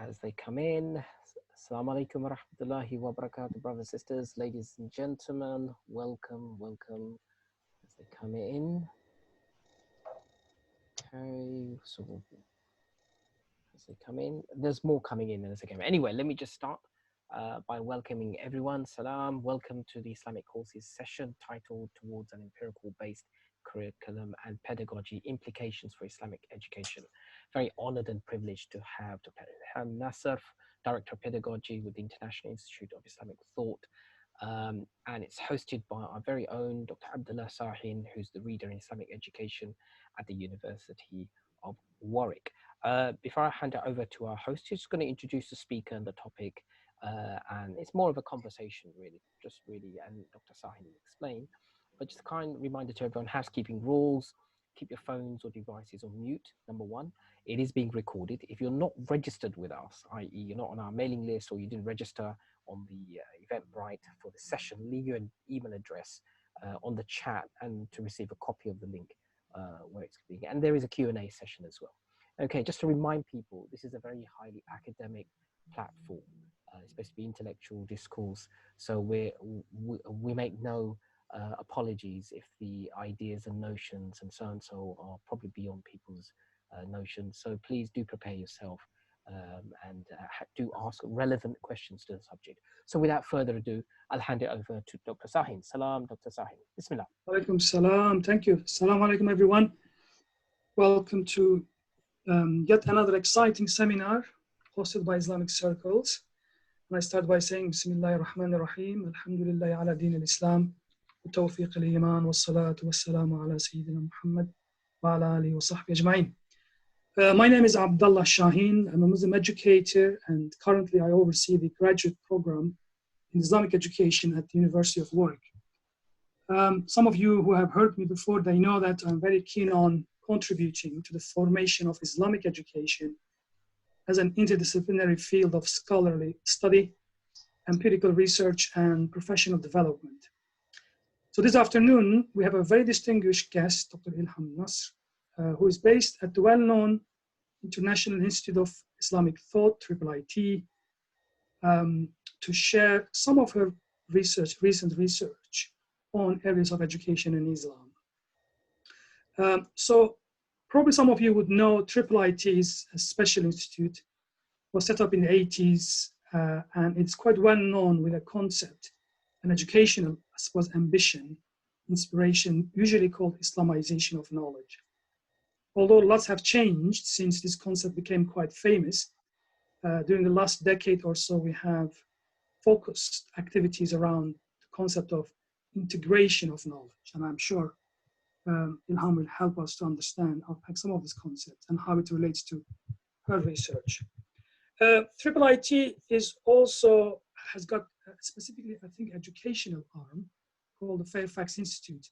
as they come in. Assalamu alaikum wa rahmatullahi wa barakatuh, brothers and sisters, ladies and gentlemen. Welcome as they come in. Okay, so as they come in, there's more coming in as they come in. Anyway, let me just start by welcoming everyone. Salam, welcome to the Islamic Courses session titled Towards an Empirical Based Curriculum and Pedagogy Implications for Islamic Education. Very honored and privileged to have Dr. Ilham Nasser, Director of Pedagogy with the International Institute of Islamic Thought. And it's hosted by our very own Dr. Abdullah Sahin, who's the Reader in Islamic Education at the University of Warwick. Before I hand it over to our host, who's going to introduce the speaker and the topic, and it's more of a conversation really, and Dr. Sahin will explain. But just a kind reminder to everyone, housekeeping rules: keep your phones or devices on mute, number one. It is being recorded. If you're not registered with us, i.e. you're not on our mailing list or you didn't register on the Eventbrite for the session, leave your email address on the chat and to receive a copy of the link where it's being, and there is a Q&A session as well. Okay, just to remind people, this is a very highly academic platform. It's supposed to be intellectual discourse, so we make no apologies if the ideas and notions and so are probably beyond people's notions. So please do prepare yourself and do ask relevant questions to the subject. So without further ado, I'll hand it over to Dr. Sahin. Salam, Dr. Sahin. Bismillah. Alaikum salam. Thank you. Assalamu alaikum, everyone. Welcome to yet another exciting seminar hosted by Islamic Circles. And I start by saying Bismillahir Rahmanir Rahim. Alhamdulillah ala din al-Islam. وتوفيق الإيمان والصلاة والسلام على سيدنا محمد وعلى آله وصحبه أجمعين. My name is Abdullah Sahin. I'm a Muslim educator and currently I oversee the graduate program in Islamic education at the University of Warwick. Some of you who have heard me before, they know that I'm very keen on contributing to the formation of Islamic education as an interdisciplinary field of scholarly study, empirical research, and professional development. So this afternoon, we have a very distinguished guest, Dr. Ilham Nasser, who is based at the well-known International Institute of Islamic Thought, IIIT, to share some of her recent research on areas of education in Islam. So probably some of you would know IIIT is a special institute, was set up in the 80s, and it's quite well known with a concept, an educational, I suppose, ambition, inspiration, usually called Islamization of knowledge. Although lots have changed since this concept became quite famous, during the last decade or so, we have focused activities around the concept of integration of knowledge. And I'm sure Ilham will help us to understand some of these concepts and how it relates to her research. IIIT is also, has got specifically, I think, educational arm called the Fairfax Institute,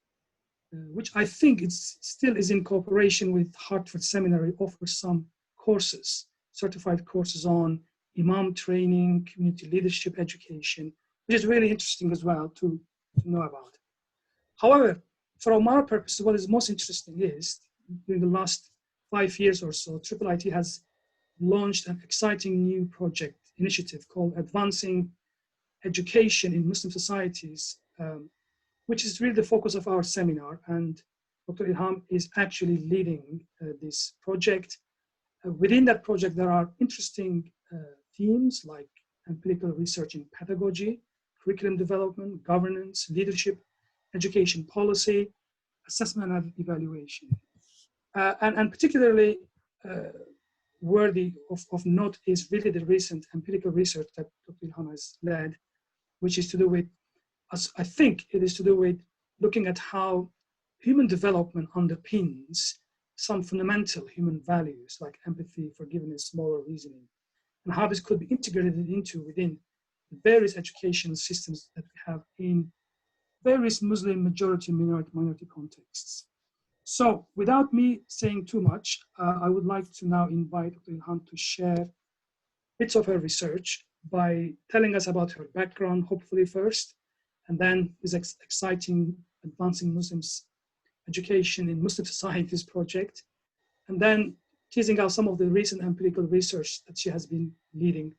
which I think still is in cooperation with Hartford Seminary, offers some courses, certified courses on Imam training, community leadership education, which is really interesting as well to know about. However, for our purposes, what is most interesting is, during the last 5 years or so, IIIT has launched an exciting new project initiative called Advancing Education in Muslim Societies, which is really the focus of our seminar. And Dr. Ilham is actually leading this project. Within that project, there are interesting themes like empirical research in pedagogy, curriculum development, governance, leadership, education policy, assessment and evaluation. And particularly worthy of note is really the recent empirical research that Dr. Ilham has led, which is to do with, I think it is to do with looking at how human development underpins some fundamental human values like empathy, forgiveness, moral reasoning, and how this could be integrated within the various education systems that we have in various Muslim majority minority contexts. So without me saying too much, I would like to now invite Dr. Ilham to share bits of her research by telling us about her background, hopefully first, and then this exciting Advancing Muslims Education in Muslim Societies project, and then teasing out some of the recent empirical research that she has been leading.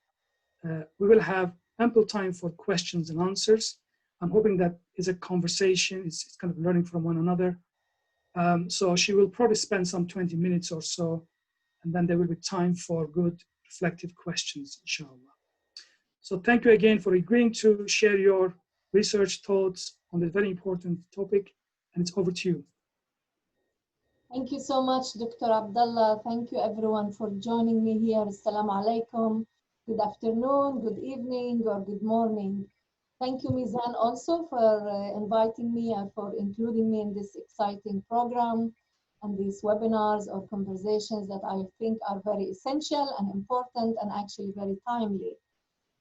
We will have ample time for questions and answers. I'm hoping that is a conversation, it's kind of learning from one another. So she will probably spend some 20 minutes or so, and then there will be time for good reflective questions, inshallah. So thank you again for agreeing to share your research thoughts on this very important topic, and it's over to you. Thank you so much, Dr. Abdullah. Thank you everyone for joining me here. Assalamu alaikum. Good afternoon, good evening, or good morning. Thank you, Mizan, also for inviting me and for including me in this exciting program and these webinars or conversations that I think are very essential and important and actually very timely.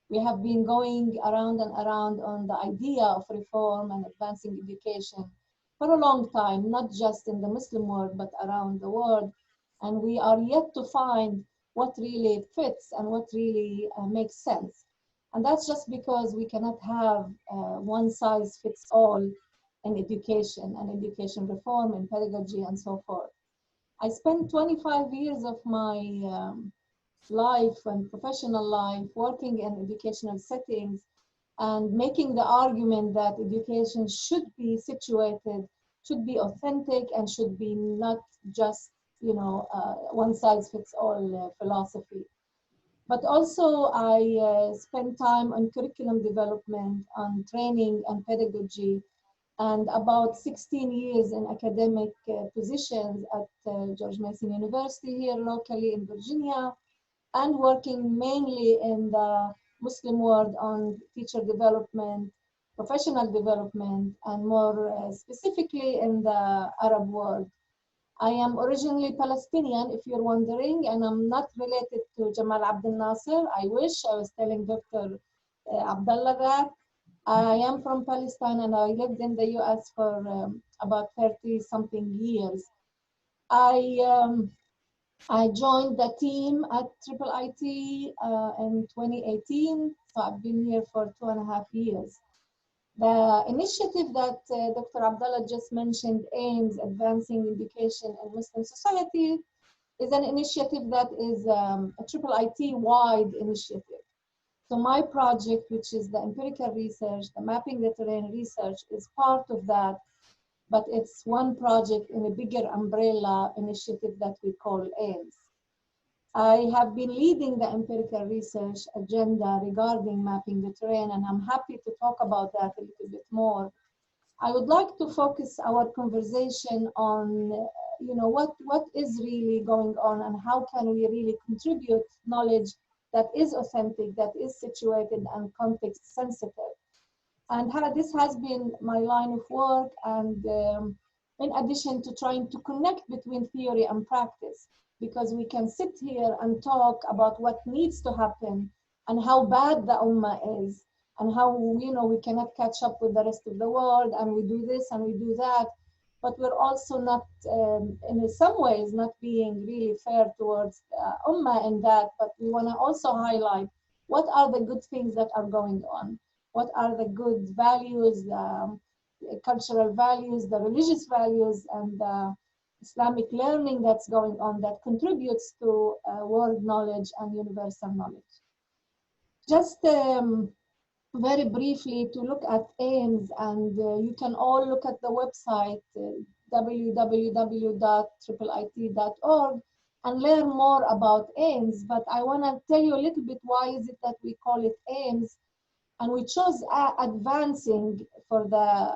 We have been going around and around on the idea of reform and advancing education for a long time, not just in the Muslim world, but around the world. And we are yet to find what really fits and what really makes sense. And that's just because we cannot have one size fits all in education and education reform and pedagogy and so forth. I spent 25 years of my life and professional life working in educational settings and making the argument that education should be situated, should be authentic, and should be not just, one size fits all philosophy. But also I spent time on curriculum development, on training and pedagogy, and about 16 years in academic positions at George Mason University here locally in Virginia, and working mainly in the Muslim world on teacher development, professional development, and more specifically in the Arab world. I am originally Palestinian, if you're wondering, and I'm not related to Jamal Abdel Nasser. I wish. I was telling Dr. Abdullah that. I am from Palestine and I lived in the U.S. for about 30-something years. I joined the team at IIIT in 2018, so I've been here for 2.5 years. The initiative that Dr. Abdullah just mentioned, AIMS, Advancing Education in Muslim Society, is an initiative that is a IIIT-wide initiative. So my project, which is the empirical research, the mapping the terrain research, is part of that, but it's one project in a bigger umbrella initiative that we call AIMS. I have been leading the empirical research agenda regarding mapping the terrain, and I'm happy to talk about that a little bit more. I would like to focus our conversation on, what is really going on and how can we really contribute knowledge that is authentic, that is situated and context sensitive. And this has been my line of work, and in addition to trying to connect between theory and practice, because we can sit here and talk about what needs to happen and how bad the Ummah is and how, we cannot catch up with the rest of the world, and we do this and we do that, but we're also not, in some ways, not being really fair towards Ummah in that, but we want to also highlight what are the good things that are going on. What are the good values, the cultural values, the religious values, and the Islamic learning that's going on that contributes to world knowledge and universal knowledge. Just very briefly to look at AIMS, and you can all look at the website www.iiit.org and learn more about AIMS, but I want to tell you a little bit why is it that we call it AIMS. And we chose advancing for the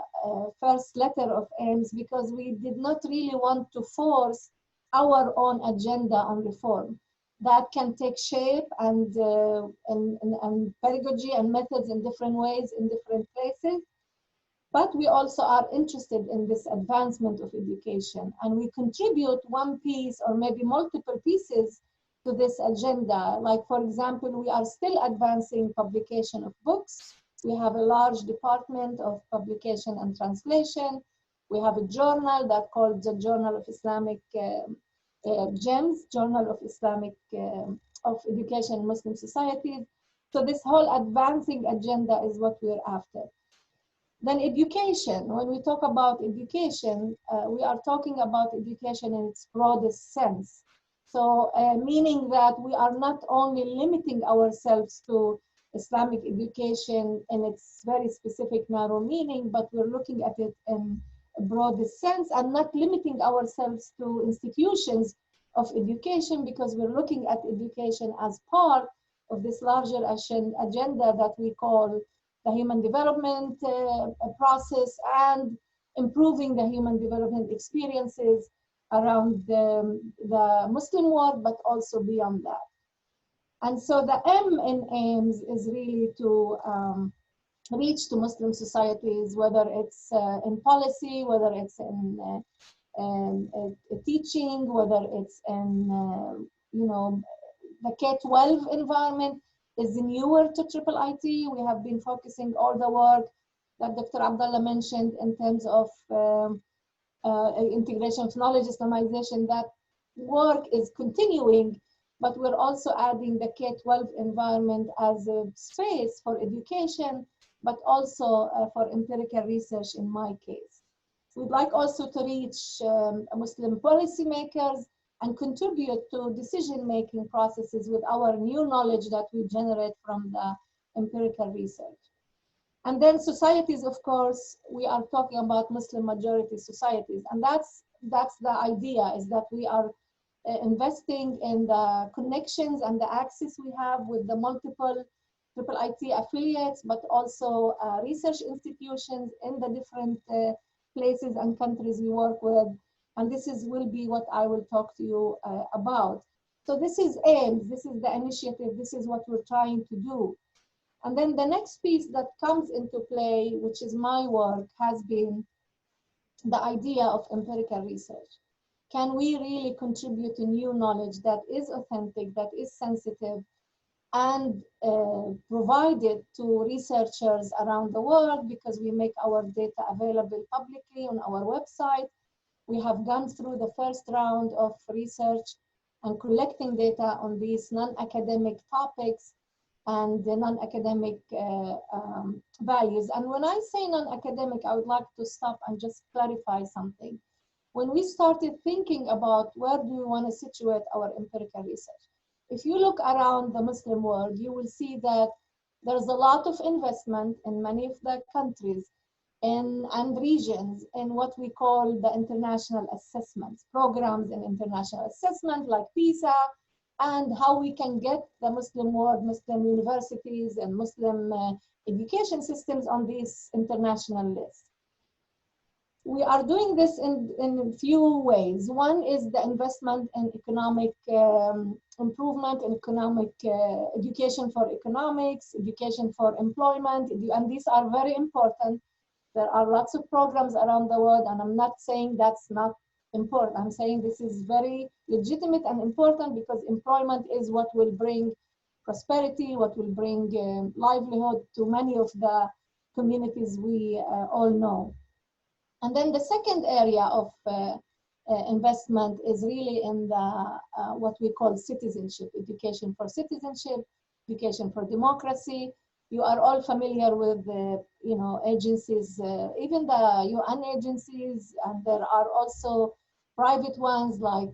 first letter of AIMS because we did not really want to force our own agenda on reform. That can take shape and pedagogy and methods in different ways in different places. But we also are interested in this advancement of education, and we contribute one piece or maybe multiple pieces to this agenda. Like, for example, we are still advancing publication of books. We have a large department of publication and translation. We have a journal that's called the Journal of Islamic GEMS, Journal of Islamic of Education in Muslim Societies. So this whole advancing agenda is what we're after. Then education, when we talk about education, we are talking about education in its broadest sense. So meaning that we are not only limiting ourselves to Islamic education in its very specific narrow meaning, but we're looking at it in a broader sense and not limiting ourselves to institutions of education, because we're looking at education as part of this larger agenda that we call the human development process and improving the human development experiences around the Muslim world, but also beyond that. And so the M in AIMS is really to reach to Muslim societies, whether it's in policy, whether it's in teaching, whether it's in, you know, the K-12 environment is newer to IIIT. We have been focusing all the work that Dr. Abdullah mentioned in terms of integration of knowledge, Islamization. That work is continuing, but we're also adding the K-12 environment as a space for education, but also for empirical research in my case. We'd like also to reach Muslim policymakers and contribute to decision-making processes with our new knowledge that we generate from the empirical research. And then societies, of course, we are talking about Muslim majority societies. And that's the idea, is that we are investing in the connections and the access we have with the multiple IIIT affiliates, but also research institutions in the different places and countries we work with. And this will be what I will talk to you about. So this is AIMS, this is the initiative, this is what we're trying to do. And then the next piece that comes into play, which is my work, has been the idea of empirical research. Can we really contribute to new knowledge that is authentic, that is sensitive, and provide it to researchers around the world, because we make our data available publicly on our website. We have gone through the first round of research and collecting data on these non-academic topics and the non-academic values. And when I say non-academic, I would like to stop and just clarify something. When we started thinking about where do we want to situate our empirical research, if you look around the Muslim world, you will see that there's a lot of investment in many of the countries and regions in what we call the international assessments, programs in international assessment like PISA, and how we can get the Muslim world, Muslim universities and Muslim education systems on these international lists. We are doing this in a few ways. One is the investment in economic improvement, in economic education for economics, education for employment, and these are very important. There are lots of programs around the world, and I'm not saying that's not important. I'm saying this is very legitimate and important, because employment is what will bring prosperity, what will bring livelihood to many of the communities we all know. And then the second area of investment is really in the what we call citizenship, education for citizenship, education for democracy. You are all familiar with the agencies, even the UN agencies, and there are also private ones like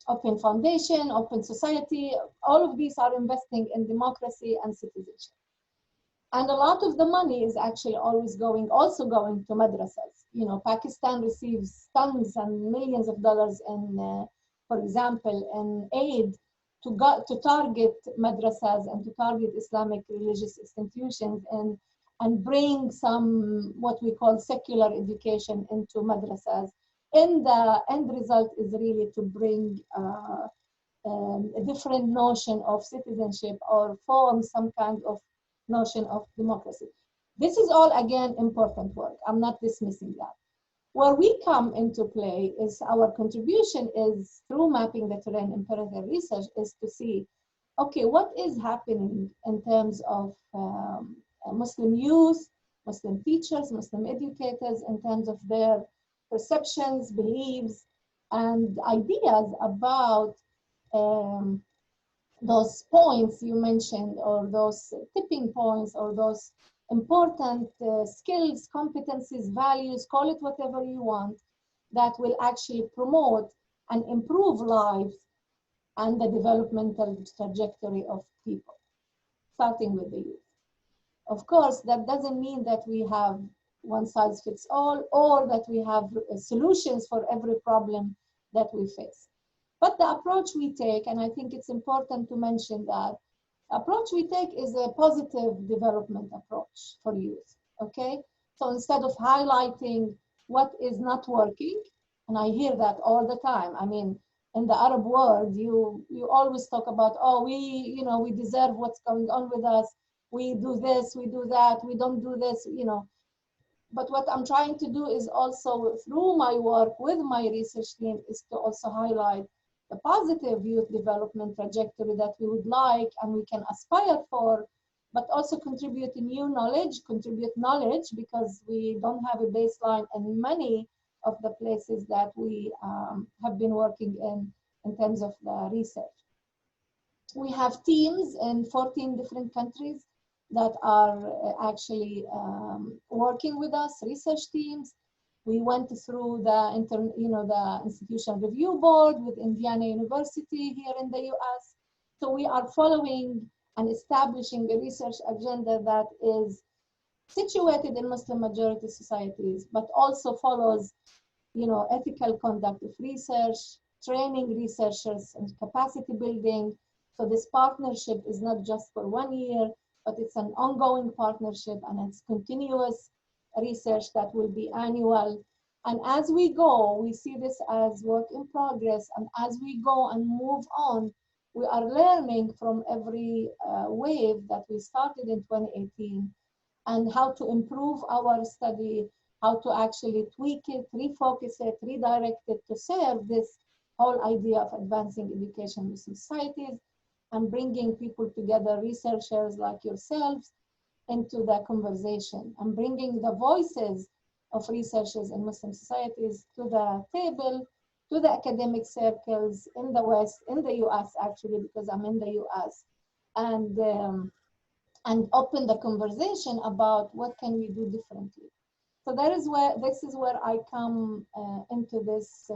Open Foundation, Open Society. All of these are investing in democracy and citizenship. And a lot of the money is actually always going to madrasas. Pakistan receives tons and millions of dollars in, for example, in aid to target madrasas and to target Islamic religious institutions and bring some what we call secular education into madrasas. And the end result is really to bring a different notion of citizenship or form some kind of notion of democracy. This is all, again, important work. I'm not dismissing that. Where we come into play is our contribution is through mapping the terrain empirical research is to see, okay, what is happening in terms of Muslim youth, Muslim teachers, Muslim educators, in terms of their perceptions, beliefs, and ideas about those points you mentioned, or those tipping points, or those important skills, competencies, values, call it whatever you want, that will actually promote and improve lives and the developmental trajectory of people, starting with the youth. Of course, that doesn't mean that we have one size fits all or that we have solutions for every problem that we face. But the approach we take, and I think it's important to mention that approach we take is a positive development approach for youth, okay? So instead of highlighting what is not working, and I hear that all the time. I mean, in the Arab world, you always talk about, oh, we deserve what's going on with us. We do this, we do that, we don't do this, But what I'm trying to do is also through my work with my research team is to also highlight the positive youth development trajectory that we would like and we can aspire for, but also contribute knowledge because we don't have a baseline in many of the places that we have been working in terms of the research. We have teams in 14 different countries that are actually working with us, research teams. We went through the institution review board with Indiana University here in the US. So we are following and establishing a research agenda that is situated in Muslim majority societies, but also follows, ethical conduct of research, training researchers and capacity building. So this partnership is not just for 1 year, but it's an ongoing partnership and it's continuous research that will be annual. And as we go, we see this as work in progress. And as we go and move on, we are learning from every wave that we started in 2018 and how to improve our study, how to actually tweak it, refocus it, redirect it to serve this whole idea of advancing education in Muslim societies and bringing people together, researchers like yourselves, into the conversation and bringing the voices of researchers in Muslim societies to the table, to the academic circles in the West, in the US actually, because I'm in the US, and open the conversation about what can we do differently. So this is where I come into this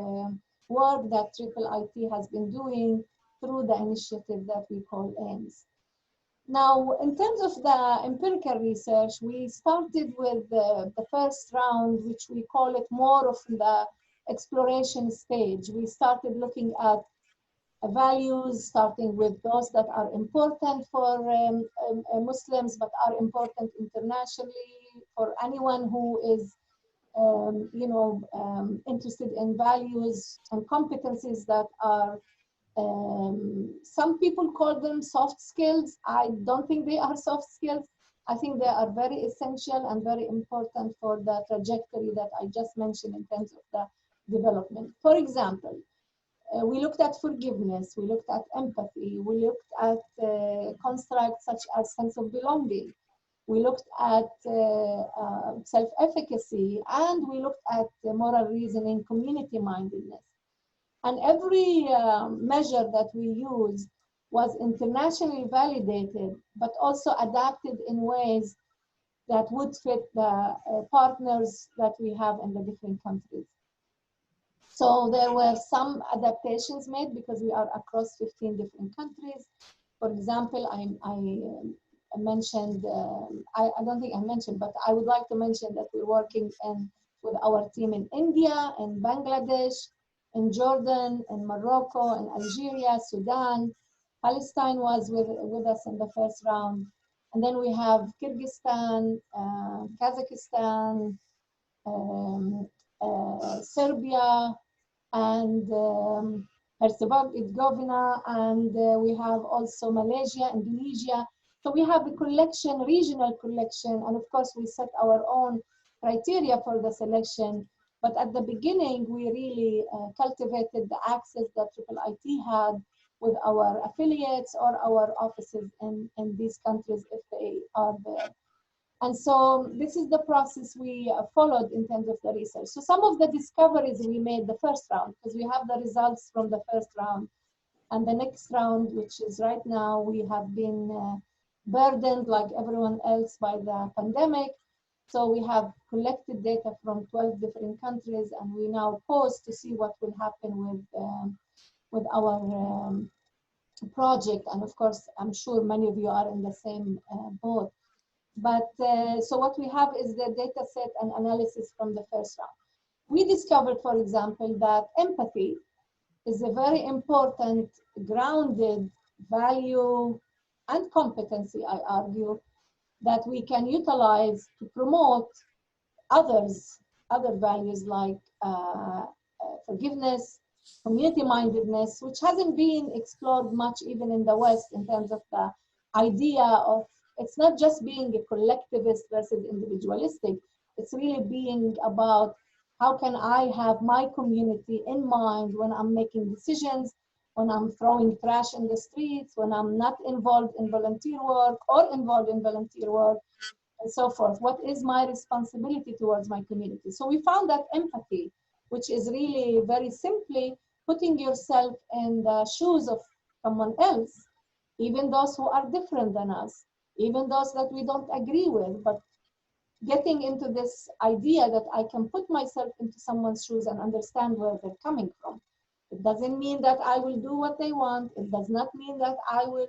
work that IIIT has been doing through the initiative that we call AIMS. Now, in terms of the empirical research, we started with the first round, which we call it more of the exploration stage. We started looking at values, starting with those that are important for Muslims, but are important internationally for anyone who is interested in values and competencies that are some people call them soft skills. I don't think they are soft skills. I think they are very essential and very important for the trajectory that I just mentioned in terms of the development. For example, we looked at forgiveness, we looked at empathy, we looked at constructs such as sense of belonging, we looked at self-efficacy, and we looked at moral reasoning, community mindedness. And every measure that we used was internationally validated, but also adapted in ways that would fit the partners that we have in the different countries. So there were some adaptations made because we are across 15 different countries. For example, I mentioned, I don't think I mentioned, but I would like to mention that we're working with our team in India, in Bangladesh, in Jordan, in Morocco, in Algeria, Sudan. Palestine was with us in the first round. And then we have Kyrgyzstan, Kazakhstan, Serbia, and Herzegovina, and we have also Malaysia, Indonesia. So we have a collection, regional collection, and of course we set our own criteria for the selection. But at the beginning, we really cultivated the access that IIIT had with our affiliates or our offices in these countries if they are there. And so this is the process we followed in terms of the research. So some of the discoveries we made the first round, because we have the results from the first round. And the next round, which is right now, we have been burdened like everyone else by the pandemic. So we have collected data from 12 different countries, and we now pause to see what will happen with our project. And of course, I'm sure many of you are in the same boat. But so what we have is the data set and analysis from the first round. We discovered, for example, that empathy is a very important, grounded value and competency, I argue, that we can utilize to promote other values like forgiveness, community-mindedness, which hasn't been explored much even in the West in terms of the idea of, it's not just being a collectivist versus individualistic, it's really being about how can I have my community in mind when I'm making decisions, when I'm throwing trash in the streets, when I'm not involved in volunteer work or involved in volunteer work, and so forth. What is my responsibility towards my community? So we found that empathy, which is really very simply putting yourself in the shoes of someone else, even those who are different than us, even those that we don't agree with, but getting into this idea that I can put myself into someone's shoes and understand where they're coming from. It doesn't mean that I will do what they want. It does not mean that I will,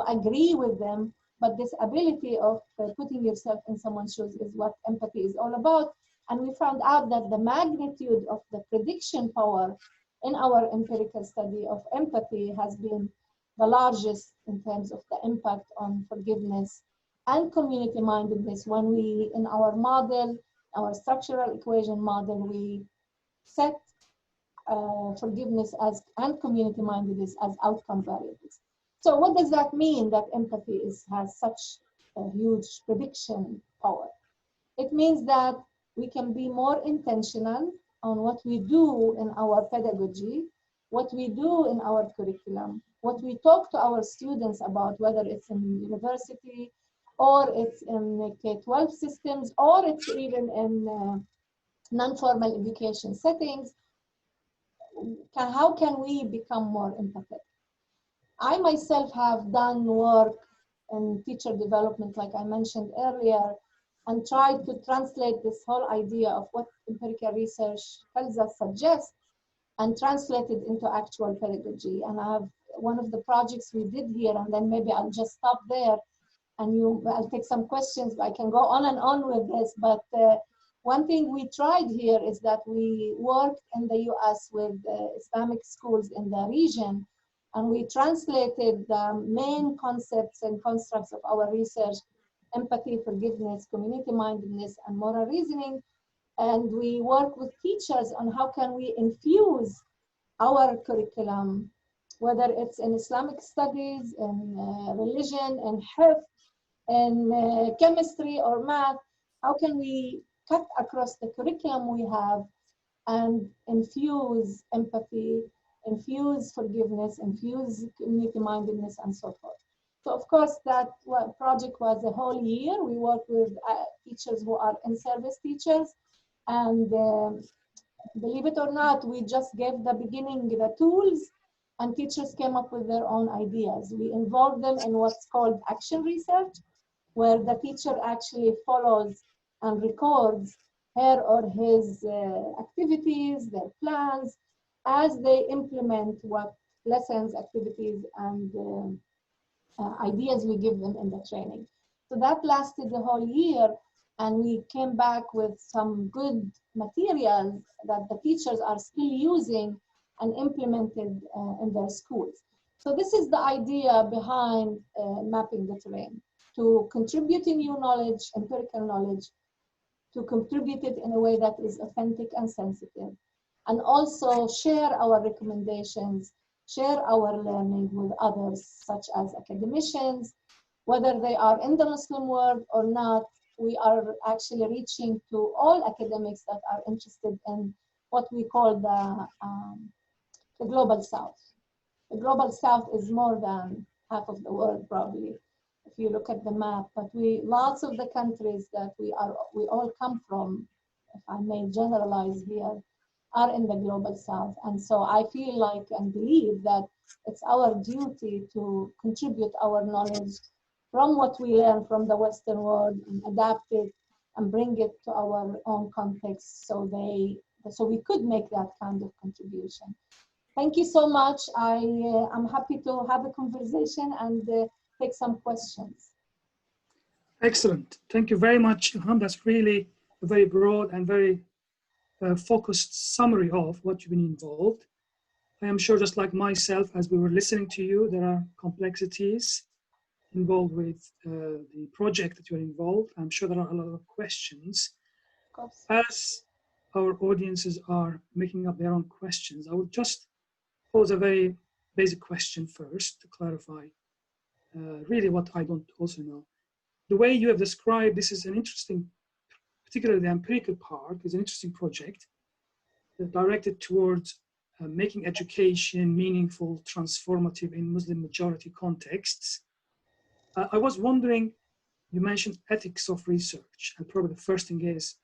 agree with them. But this ability of putting yourself in someone's shoes is what empathy is all about. And we found out that the magnitude of the prediction power in our empirical study of empathy has been the largest in terms of the impact on forgiveness and community mindedness when we, in our model, our structural equation model, we set forgiveness and community mindedness as outcome variables. So what does that mean that empathy has such a huge prediction power? It means that we can be more intentional on what we do in our pedagogy, what we do in our curriculum, what we talk to our students about, whether it's in university or it's in K-12 systems, or it's even in non-formal education settings. How can we become more empathetic? I myself have done work in teacher development, like I mentioned earlier, and tried to translate this whole idea of what empirical research tells us, suggests, and translate it into actual pedagogy. And I have one of the projects we did here, and then maybe I'll just stop there and I'll take some questions. I can go on and on with this, but one thing we tried here is that we worked in the US with Islamic schools in the region, and we translated the main concepts and constructs of our research: empathy, forgiveness, community mindedness, and moral reasoning. And we work with teachers on how can we infuse our curriculum, whether it's in Islamic studies, in religion, in health, in chemistry or math. How can we cut across the curriculum we have and infuse empathy, infuse forgiveness, infuse community mindedness, and so forth. So of course, that project was a whole year. We worked with teachers who are in-service teachers, and believe it or not, we just gave the beginning the tools, and teachers came up with their own ideas. We involved them in what's called action research, where the teacher actually follows and records her or his activities, their plans, as they implement what lessons, activities, and ideas we give them in the training. So that lasted the whole year, and we came back with some good materials that the teachers are still using and implemented in their schools. So this is the idea behind mapping the terrain: to contribute new knowledge, empirical knowledge, to contribute it in a way that is authentic and sensitive, and also share our recommendations, share our learning with others, such as academicians, whether they are in the Muslim world or not. We are actually reaching to all academics that are interested in what we call the Global South. The Global South is more than half of the world, probably, if you look at the map, but lots of the countries that we all come from, if I may generalize here, are in the Global South. And so I feel like and believe that it's our duty to contribute our knowledge from what we learn from the Western world and adapt it and bring it to our own context so we could make that kind of contribution. Thank you so much. I'm happy to have a conversation and take some questions. Excellent. Thank you very much, Ilham. That's really a very broad and very focused summary of what you've been involved. I am sure, just like myself, as we were listening to you, there are complexities involved with the project that you're involved. I'm sure there are a lot of questions. Of course. As our audiences are making up their own questions, I would just pose a very basic question first to clarify really what I don't also know. The way you have described this is an interesting, particularly the empirical part, is an interesting project directed towards making education meaningful, transformative in Muslim majority contexts. I was wondering, you mentioned ethics of research, and probably the first thing is,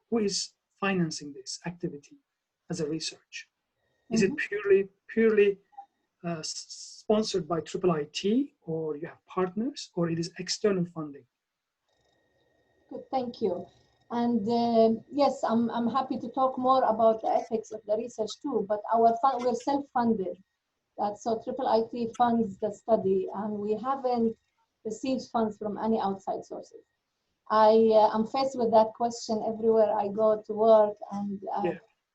who is financing this activity as a research? Is it purely sponsored by IIIT, or you have partners, or it is external funding? Good, thank you. And yes, I'm happy to talk more about the ethics of the research too, but we're self-funded. So IIIT funds the study, and we haven't received funds from any outside sources. I'm faced with that question everywhere I go to work, and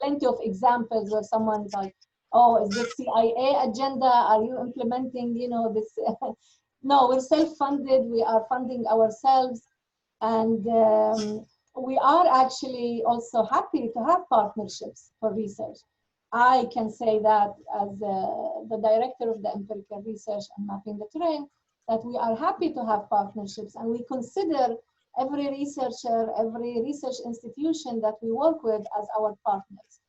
plenty of examples where someone's like, oh, is this CIA agenda? Are you implementing, this? No, we're self-funded. We are funding ourselves. And we are actually also happy to have partnerships for research. I can say that as the director of the empirical research and mapping the terrain, that we are happy to have partnerships, and we consider every researcher, every research institution that we work with as our partners.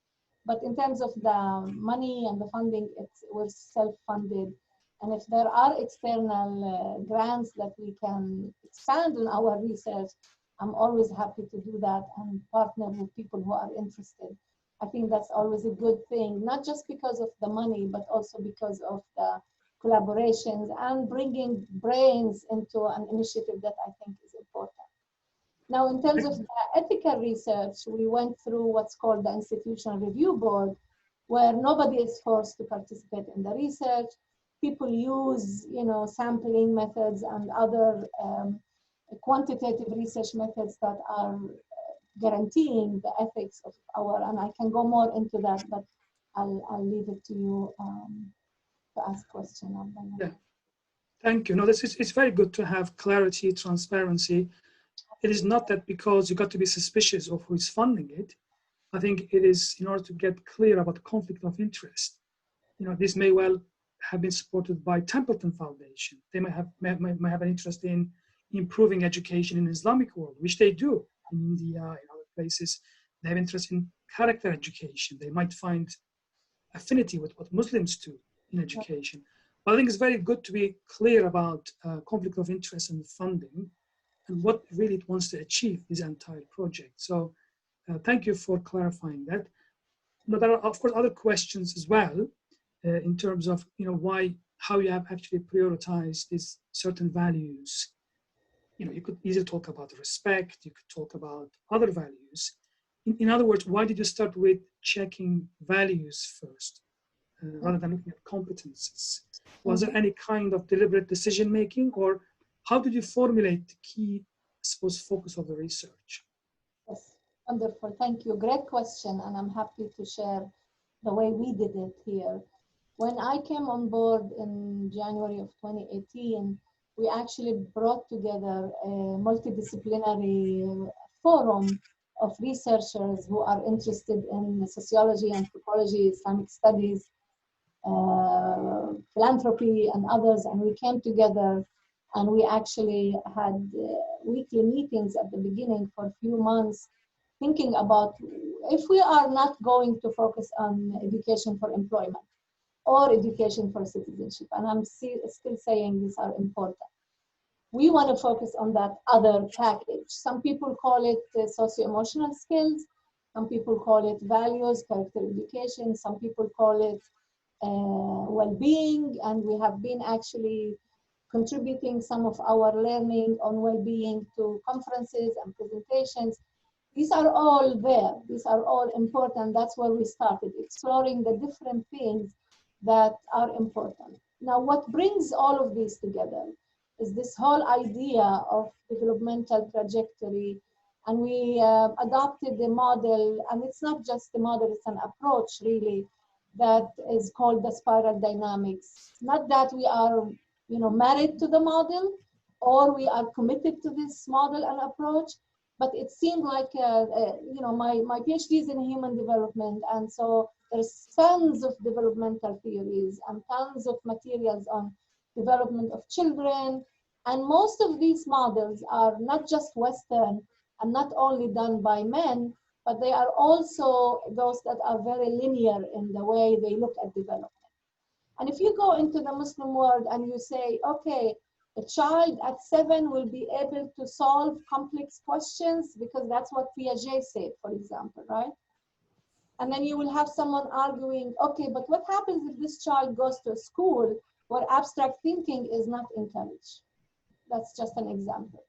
But in terms of the money and the funding, we're self-funded. And if there are external grants that we can expand on our research, I'm always happy to do that and partner with people who are interested. I think that's always a good thing, not just because of the money, but also because of the collaborations and bringing brains into an initiative that I think is important. Now, in terms of the ethical research, we went through what's called the Institutional Review Board, where nobody is forced to participate in the research. People use, sampling methods and other quantitative research methods that are guaranteeing the ethics of and I can go more into that, but I'll leave it to you to ask questions. Yeah, thank you. No, it's very good to have clarity, transparency. It is not that because you got to be suspicious of who is funding it. I think it is in order to get clear about conflict of interest. This may well have been supported by Templeton Foundation. They might have an interest in improving education in the Islamic world, which they do in India, in other places. They have interest in character education. They might find affinity with what Muslims do in education. But I think it's very good to be clear about conflict of interest and funding and what really it wants to achieve this entire project. So thank you for clarifying that. But there are, of course, other questions as well in terms of, how you have actually prioritized these certain values. You could easily talk about respect, you could talk about other values. In other words, why did you start with checking values first rather than looking at competences? Was there any kind of deliberate decision making, or how did you formulate the key, I suppose, focus of the research? Yes, wonderful, thank you. Great question, and I'm happy to share the way we did it here. When I came on board in January of 2018, we actually brought together a multidisciplinary forum of researchers who are interested in sociology, anthropology, Islamic studies, philanthropy, and others. And we came together and we actually had weekly meetings at the beginning for a few months, thinking about if we are not going to focus on education for employment or education for citizenship, and I'm still saying these are important, we want to focus on that other package. Some people call it socio-emotional skills, some people call it values, character education, some people call it well-being, and we have been actually contributing some of our learning on well-being to conferences and presentations. These are all there. These are all important. That's where we started, exploring the different things that are important. Now, what brings all of these together is this whole idea of developmental trajectory. And we adopted the model, and it's not just the model, it's an approach really that is called the spiral dynamics. Not that we are, married to the model or we are committed to this model and approach, but it seemed like, my PhD is in human development, and so there's tons of developmental theories and tons of materials on development of children. And most of these models are not just Western and not only done by men, but they are also those that are very linear in the way they look at development. And if you go into the Muslim world and you say, okay, a child at 7 will be able to solve complex questions because that's what Piaget said, for example, right? And then you will have someone arguing, okay, but what happens if this child goes to a school where abstract thinking is not encouraged? That's just an example.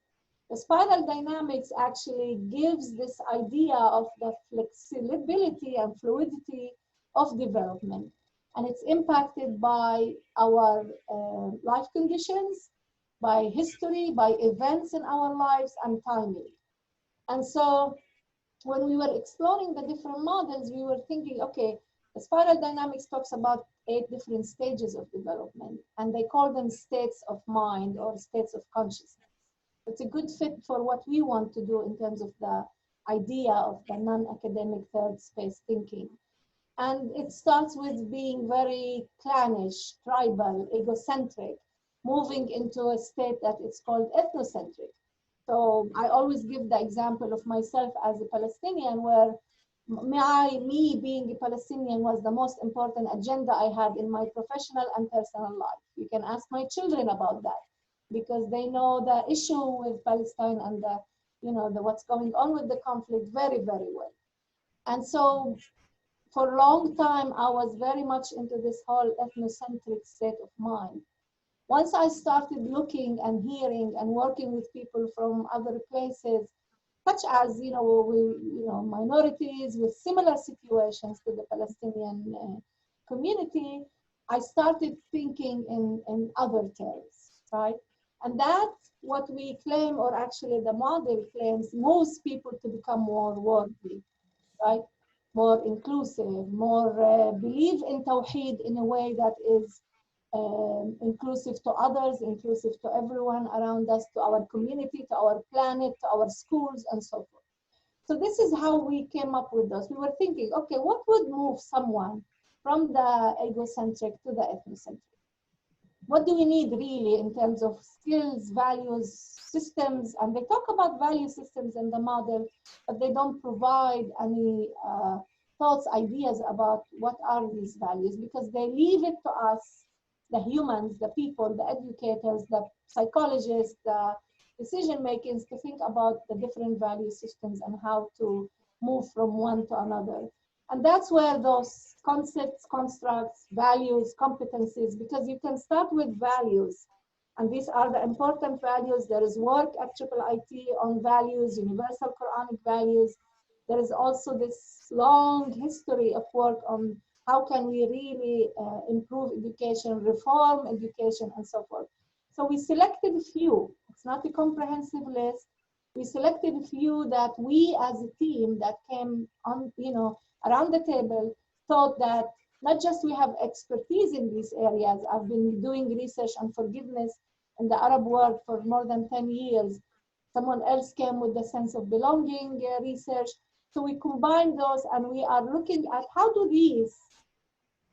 The spiral dynamics actually gives this idea of the flexibility and fluidity of development. And it's impacted by our life conditions, by history, by events in our lives, and timing. And so when we were exploring the different models, we were thinking, okay, the spiral dynamics talks about 8 different stages of development, and they call them states of mind or states of consciousness. It's a good fit for what we want to do in terms of the idea of the non-academic third space thinking. And it starts with being very clannish, tribal, egocentric, moving into a state that it's called ethnocentric. So I always give the example of myself as a Palestinian, where me being a Palestinian was the most important agenda I had in my professional and personal life. You can ask my children about that, because they know the issue with Palestine and the what's going on with the conflict very, very well. And so for a long time, I was very much into this whole ethnocentric state of mind. Once I started looking and hearing and working with people from other places, such as minorities with similar situations to the Palestinian community, I started thinking in other terms, right? And that's what we claim, or actually the model claims, most people to become more worthy, right? More inclusive, more believe in Tawheed in a way that is inclusive to others, inclusive to everyone around us, to our community, to our planet, to our schools, and so forth. So this is how we came up with those. We were thinking, okay, what would move someone from the egocentric to the ethnocentric? What do we need really in terms of skills, values, systems? And they talk about value systems in the model, but they don't provide any thoughts, ideas about what are these values, because they leave it to us, the humans, the people, the educators, the psychologists, the decision makers, to think about the different value systems and how to move from one to another. And that's where those concepts, constructs, values, competencies, because you can start with values, and these are the important values. There is work at IIIT on values, universal Quranic values. There is also this long history of work on how can we really improve education, reform education, and so forth. So we selected a few. It's not a comprehensive list. We selected a few that we as a team that came on, around the table, thought that not just we have expertise in these areas. I've been doing research on forgiveness in the Arab world for more than 10 years. Someone else came with the sense of belonging research. So we combined those, and we are looking at how do these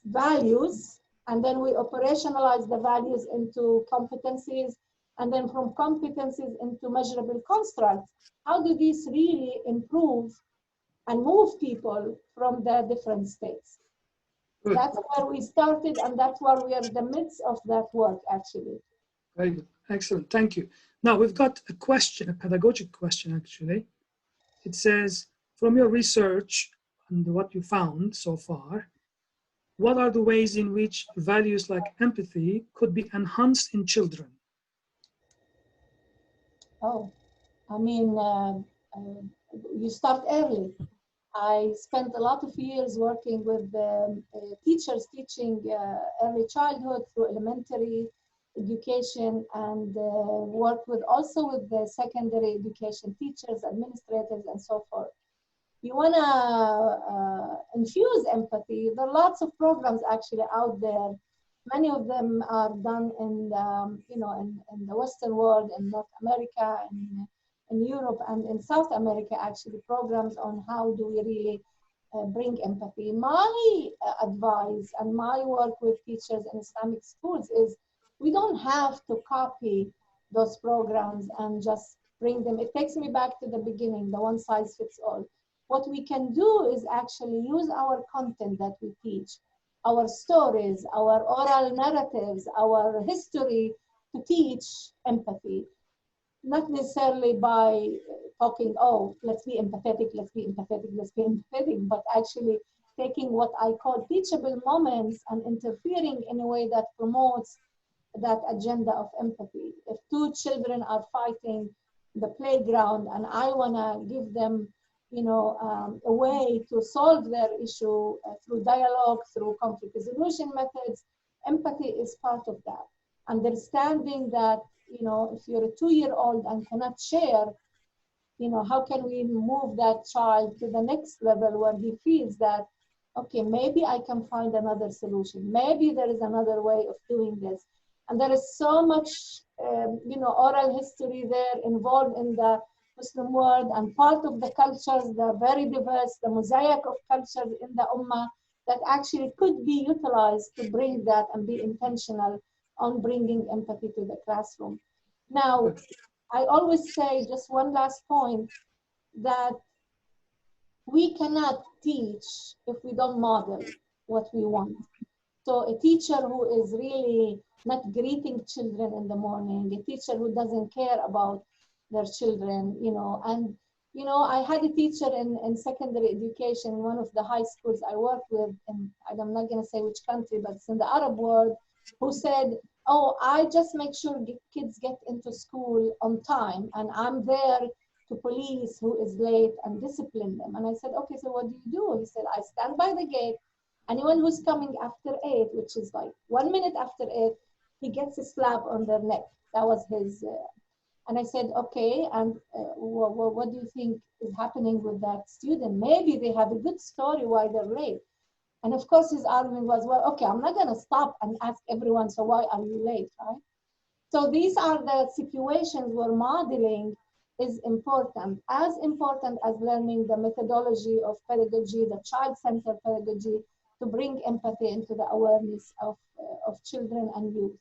values, and then we operationalize the values into competencies, and then from competencies into measurable constructs. How do these really improve and move people from the different states? Good. That's where we started, and that's where we are in the midst of that work, actually. Very good. Excellent. Thank you. Now we've got a question, a pedagogic question, actually. It says, from your research and what you found so far, what are the ways in which values like empathy could be enhanced in children Oh, I mean, you start early. I spent a lot of years working with teachers teaching early childhood through elementary education, and worked with also with the secondary education teachers, administrators, and so forth. You want to infuse empathy. There are lots of programs actually out there. Many of them are done in in the Western world, in North America, and in Europe, and in South America, actually, programs on how do we really bring empathy. My advice and my work with teachers in Islamic schools is we don't have to copy those programs and just bring them. It takes me back to the beginning, the one size fits all. What we can do is actually use our content that we teach, our stories, our oral narratives, our history to teach empathy. Not necessarily by talking, oh, let's be empathetic, let's be empathetic, let's be empathetic, but actually taking what I call teachable moments and interfering in a way that promotes that agenda of empathy. If two children are fighting the playground and I want to give them, a way to solve their issue through dialogue, through conflict resolution methods, empathy is part of that. Understanding that, if you're a 2-year-old and cannot share, how can we move that child to the next level where he feels that, okay, maybe I can find another solution. Maybe there is another way of doing this. And there is so much, oral history there involved in the Muslim world, and part of the cultures, the very diverse, the mosaic of cultures in the Ummah that actually could be utilized to bring that and be intentional on bringing empathy to the classroom. Now, I always say, just one last point, that we cannot teach if we don't model what we want. So a teacher who is really not greeting children in the morning, a teacher who doesn't care about their children, and I had a teacher in secondary education in one of the high schools I worked with, and I'm not going to say which country, but it's in the Arab world, who said, oh, I just make sure kids get into school on time, and I'm there to police who is late and discipline them. And I said, okay, so what do you do? He said, I stand by the gate. Anyone who's coming after 8, which is like 1 minute after 8, he gets a slap on their neck. That was his. And I said, okay, and what do you think is happening with that student? Maybe they have a good story why they're late. And of course, his argument was, well, okay, I'm not going to stop and ask everyone, so why are you late, right? So these are the situations where modeling is important as learning the methodology of pedagogy, the child-centered pedagogy, to bring empathy into the awareness of children and youth.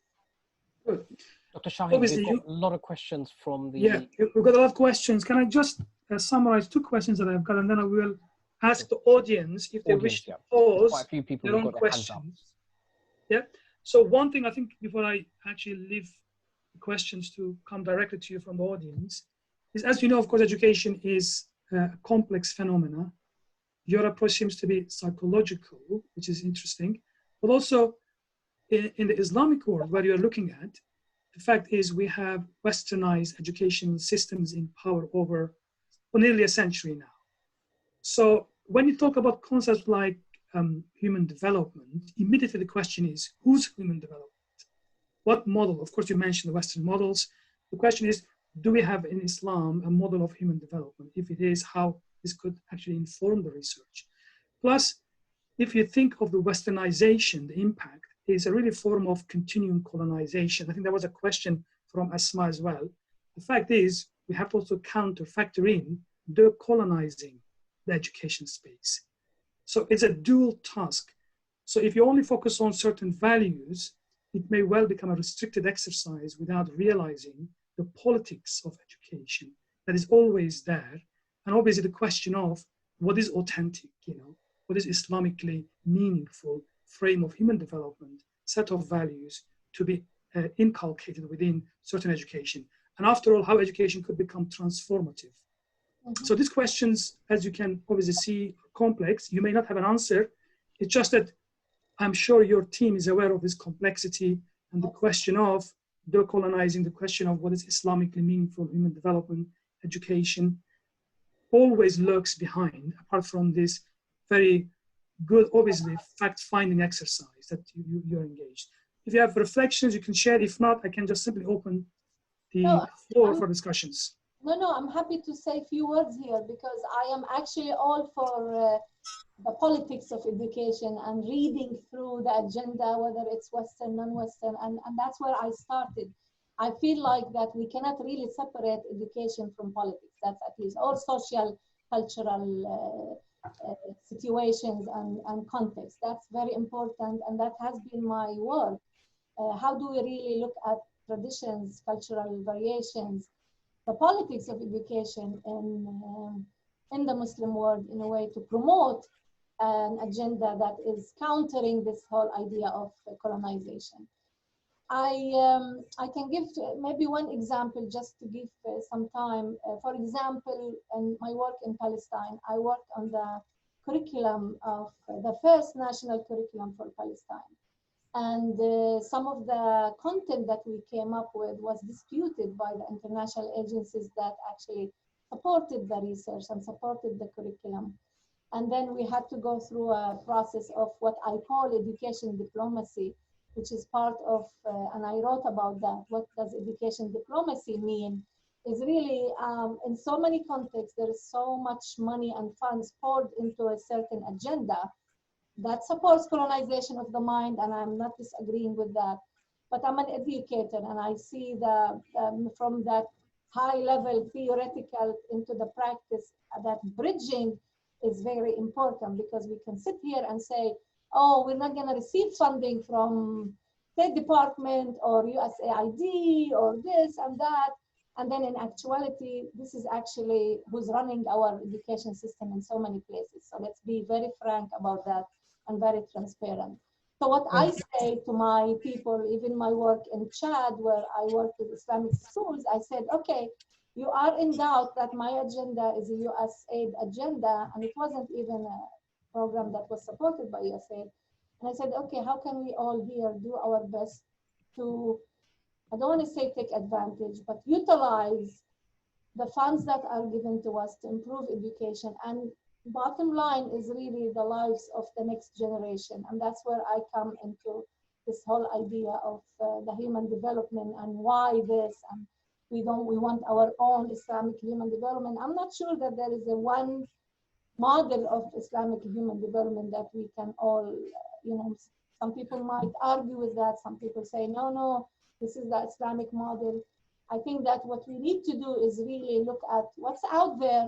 Good. Dr. Sahin, we've got a lot of questions from the... Yeah, we've got a lot of questions. Can I just summarize 2 questions that I've got, and then I will ask the audience if they wish to pose quite a few people their own got their hands up. questions. Yeah. So one thing I think before I actually leave the questions to come directly to you from the audience is, as you know, of course, education is a complex phenomena. Your approach seems to be psychological, which is interesting, but also in the Islamic world where you're looking at, the fact is we have westernized educational systems in power over nearly a century now. So when you talk about concepts like human development, immediately the question is, whose human development? What model? Of course, you mentioned the Western models. The question is, do we have in Islam a model of human development? If it is, how this could actually inform the research. Plus, if you think of the westernization, the impact is a really form of continuing colonization. I think there was a question from Asma as well. The fact is, we have to also factor in decolonizing the education space. So it's a dual task. So if you only focus on certain values, it may well become a restricted exercise without realizing the politics of education that is always there. And obviously the question of what is authentic, what is Islamically meaningful frame of human development, set of values to be inculcated within certain education. And after all, how education could become transformative. Mm-hmm. So these questions, as you can obviously see, are complex. You may not have an answer. It's just that I'm sure your team is aware of this complexity and the question of decolonizing the question of what is Islamically meaningful human development, education, always lurks behind, apart from this very good, obviously, fact-finding exercise that you're engaged. If you have reflections, you can share. If not, I can just simply open the floor for discussions. No, I'm happy to say a few words here because I am actually all for the politics of education and reading through the agenda, whether it's Western, non-Western, and that's where I started. I feel like that we cannot really separate education from politics. That's at least all social, cultural situations and context. That's very important, and that has been my work. How do we really look at traditions, cultural variations, the politics of education in the Muslim world in a way to promote an agenda that is countering this whole idea of colonization. I can give maybe one example just to give some time. For example, in my work in Palestine, I worked on the curriculum of the first national curriculum for Palestine. And some of the content that we came up with was disputed by the international agencies that actually supported the research and supported the curriculum. And then we had to go through a process of what I call education diplomacy, which is part of, and I wrote about that, what does education diplomacy mean? Is really, in so many contexts, there is so much money and funds poured into a certain agenda that supports colonization of the mind, and I'm not disagreeing with that. But I'm an educator, and I see from that high-level theoretical into the practice, that bridging is very important because we can sit here and say, oh, we're not going to receive funding from State Department or U.S.A. or this and that. And then in actuality, this is actually who's running our education system in so many places. So let's be very frank about that and very transparent. So what I say to my people, even my work in Chad, where I work with Islamic schools, I said, okay, you are in doubt that my agenda is a U.S.A. agenda, and it wasn't even a program that was supported by U.S.A. And I said, okay, how can we all here do our best to, I don't want to say take advantage, but utilize the funds that are given to us to improve education. And bottom line is really the lives of the next generation. And that's where I come into this whole idea of the human development and why this, and we want our own Islamic human development. I'm not sure that there is a one model of Islamic human development that we can all, some people might argue with that. Some people say, no, this is the Islamic model. I think that what we need to do is really look at what's out there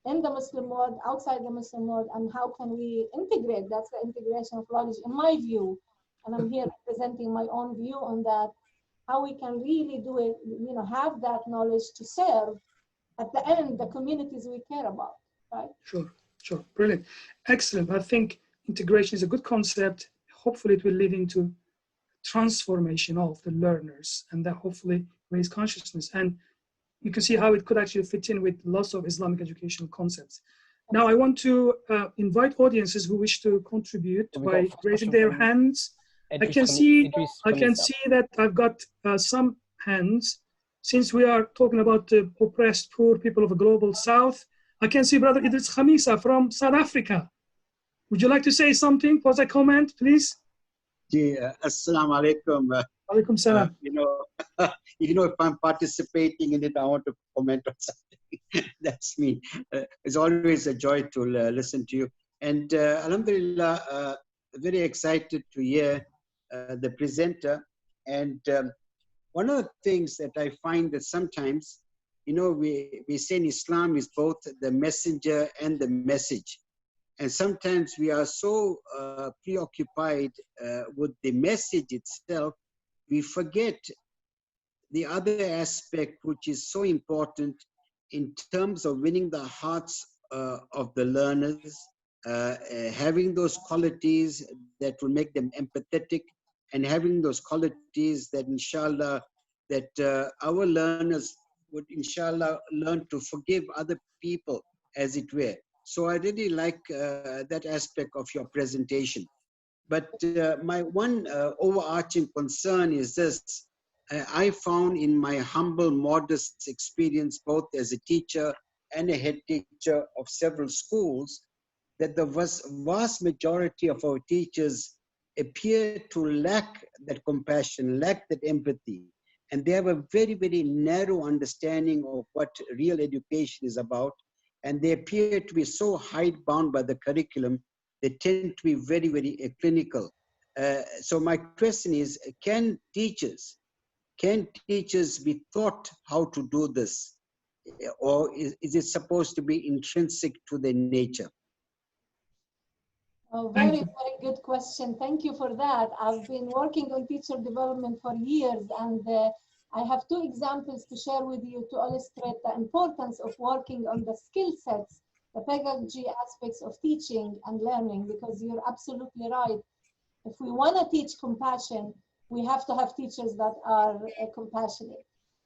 in the Muslim world, outside the Muslim world, and how can we integrate. That's the integration of knowledge, in my view. And I'm here presenting my own view on that, how we can really do it, have that knowledge to serve, at the end, the communities we care about, right? Sure, brilliant. Excellent. I think integration is a good concept. Hopefully it will lead into transformation of the learners and that hopefully raise consciousness. And you can see how it could actually fit in with lots of Islamic educational concepts. Now I want to invite audiences who wish to contribute by raising their hands. I can see that I've got some hands. Since we are talking about the oppressed poor people of the global south, I can see Brother Idris Khamisa from South Africa. Would you like to say something? Pause a comment, please. Assalamu alaikum. Alaikum salam. If I'm participating in it, I want to comment on something. That's me. It's always a joy to listen to you. And Alhamdulillah, very excited to hear the presenter. And one of the things that I find that sometimes, we say in Islam is both the messenger and the message. And sometimes we are so preoccupied with the message itself, we forget the other aspect, which is so important in terms of winning the hearts of the learners, having those qualities that will make them empathetic, and having those qualities that inshallah, that our learners would inshallah learn to forgive other people, as it were. So I really like that aspect of your presentation. But my one overarching concern is this. I found in my humble, modest experience, both as a teacher and a head teacher of several schools, that the vast majority of our teachers appear to lack that compassion, lack that empathy. And they have a very, very narrow understanding of what real education is about. And they appear to be so hidebound by the curriculum, they tend to be very, very clinical. So my question is, can teachers be taught how to do this? Or is it supposed to be intrinsic to their nature? Oh, Thank very, you. very good question. Thank you for that. I've been working on teacher development for years, and I have two examples to share with you to illustrate the importance of working on the skill sets, the pedagogy aspects of teaching and learning, because you're absolutely right. If we want to teach compassion, we have to have teachers that are compassionate.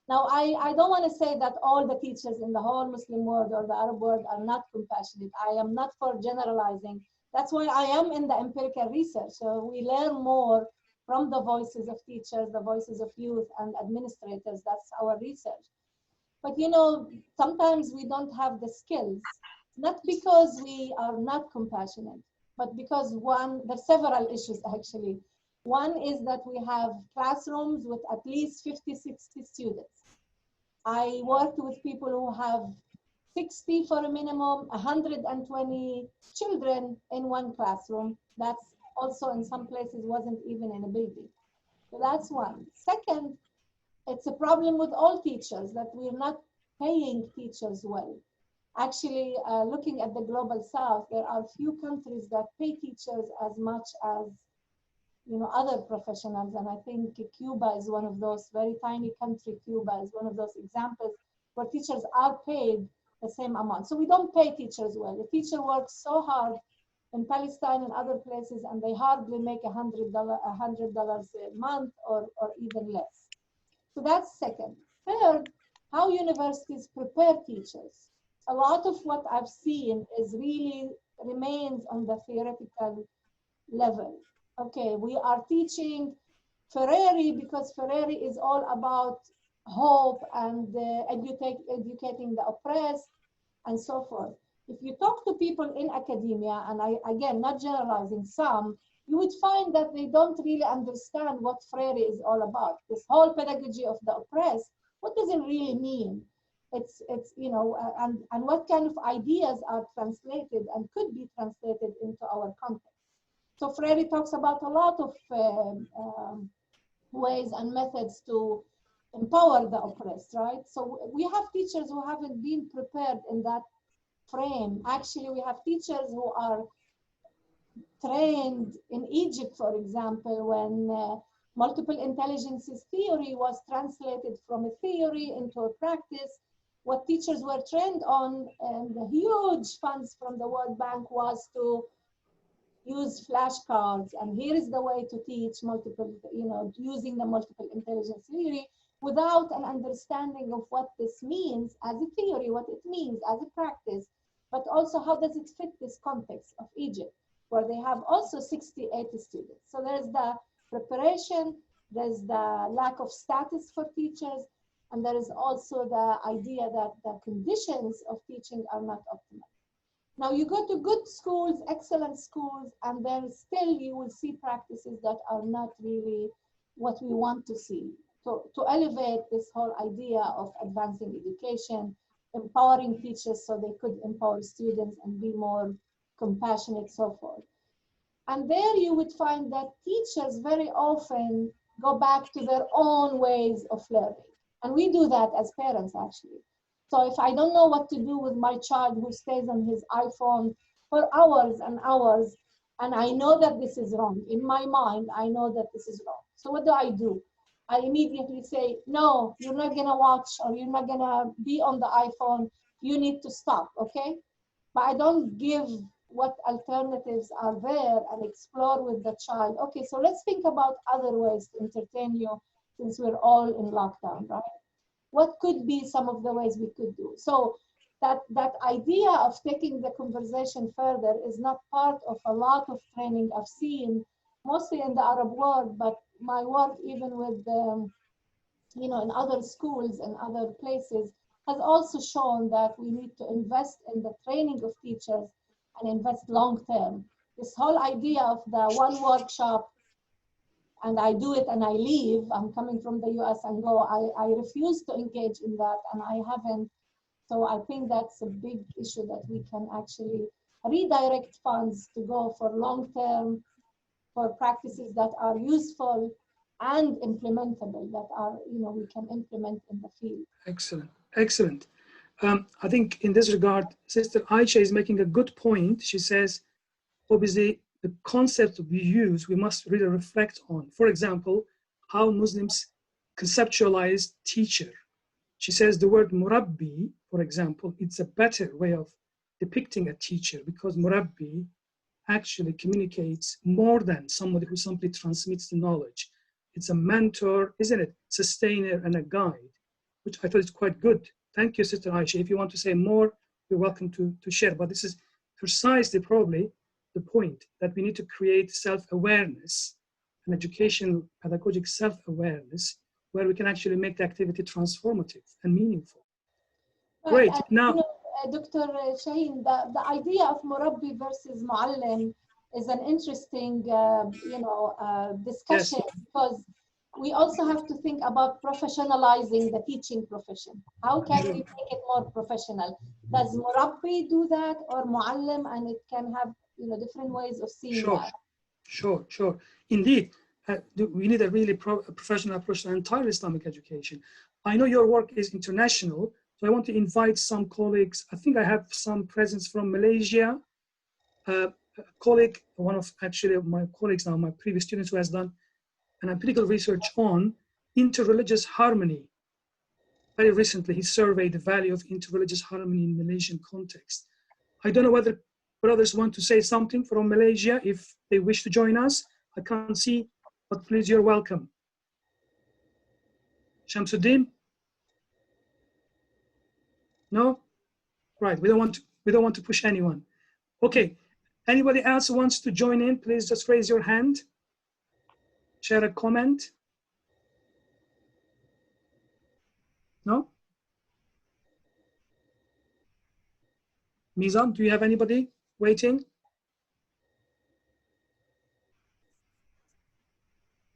Now, I don't want to say that all the teachers in the whole Muslim world or the Arab world are not compassionate. I am not for generalizing. That's why I am in the empirical research. So we learn more from the voices of teachers, the voices of youth and administrators. That's our research. But you know, sometimes we don't have the skills, not because we are not compassionate, but because there's several issues actually. One is that we have classrooms with at least 50, 60 students. I worked with people who have 60 for a minimum, 120 children in one classroom. That's also in some places wasn't even in a building. So that's one. Second, it's a problem with all teachers that we're not paying teachers well. Actually, looking at the global south, there are few countries that pay teachers as much as other professionals, and I think Cuba is one of those. Very tiny country, Cuba is one of those examples where teachers are paid the same amount. So we don't pay teachers well. The teacher works so hard in Palestine and other places, and they hardly make $100 a month or even less. So that's second. Third, how universities prepare teachers. A lot of what I've seen is really remains on the theoretical level. Okay, we are teaching Ferrari because Ferrari is all about hope and educating the oppressed and so forth. If you talk to people in academia, and again, not generalizing some, you would find that they don't really understand what Freire is all about. This whole pedagogy of the oppressed, what does it really mean? It's and what kind of ideas are translated and could be translated into our context. So Freire talks about a lot of ways and methods to empower the oppressed, right? So we have teachers who haven't been prepared in that frame. Actually, we have teachers who are trained in Egypt, for example, when multiple intelligences theory was translated from a theory into a practice. What teachers were trained on, and the huge funds from the World Bank, was to use flashcards, and here is the way to teach using the multiple intelligence theory without an understanding of what this means as a theory, what it means as a practice, but also how does it fit this context of Egypt, where they have also 60, 80 students. So there's the preparation, there's the lack of status for teachers, and there is also the idea that the conditions of teaching are not optimal. Now you go to good schools, excellent schools, and then still you will see practices that are not really what we want to see. So to elevate this whole idea of advancing education, empowering teachers so they could empower students and be more compassionate, so forth. And there you would find that teachers very often go back to their own ways of learning. And we do that as parents, actually. So if I don't know what to do with my child who stays on his iPhone for hours and hours, and I know that this is wrong, in my mind, I know that this is wrong. So what do? I immediately say, no, you're not gonna watch, or you're not gonna be on the iPhone. You need to stop, okay? But I don't give what alternatives are there and explore with the child. Okay, so let's think about other ways to entertain you since we're all in lockdown, right? What could be some of the ways we could do? So that idea of taking the conversation further is not part of a lot of training I've seen, mostly in the Arab world, but my work even with you know, in other schools and other places, has also shown that we need to invest in the training of teachers and invest long term. This whole idea of the one workshop and I do it and I leave, I'm coming from the US and go, I refuse to engage in that, and I haven't. So I think that's a big issue, that we can actually redirect funds to go for long term, for practices that are useful and implementable, that are, you know, we can implement in the field. Excellent, excellent. I think in this regard, Sister Aisha is making a good point. She says, obviously, the concept we use, we must really reflect on. For example, how Muslims conceptualize teacher. She says the word murabbi, for example, it's a better way of depicting a teacher, because murabbi actually communicates more than somebody who simply transmits the knowledge. It's a mentor, isn't it? Sustainer and a guide, which I thought is quite good. Thank you, Sister Aisha. If you want to say more, you're welcome to share. But this is precisely probably the point, that we need to create self-awareness, an educational pedagogic self-awareness, where we can actually make the activity transformative and meaningful. Right. Great. And, Now, you know, Dr. Shaheen, the idea of murabbi versus muallim is an interesting, you know, discussion, yes, because we also have to think about professionalizing the teaching profession. How can we make it more professional? Does murabbi do that, or muallim? And it can have, you know, different ways of seeing sure, that. sure. Indeed, we need a really professional approach to entire Islamic education. I know your work is international, so I want to invite some colleagues. I think I have some presence from Malaysia. A colleague, one of actually my colleagues now, my previous students, who has done an empirical research on interreligious harmony. Very recently, he surveyed the value of interreligious harmony in Malaysian context. I don't know whether brothers want to say something from Malaysia if they wish to join us. I can't see, but please, you're welcome. Shamsuddin? No? Right, we don't want to push anyone. Okay, anybody else who wants to join in, please just raise your hand. Share a comment. No? Mizan, do you have anybody waiting?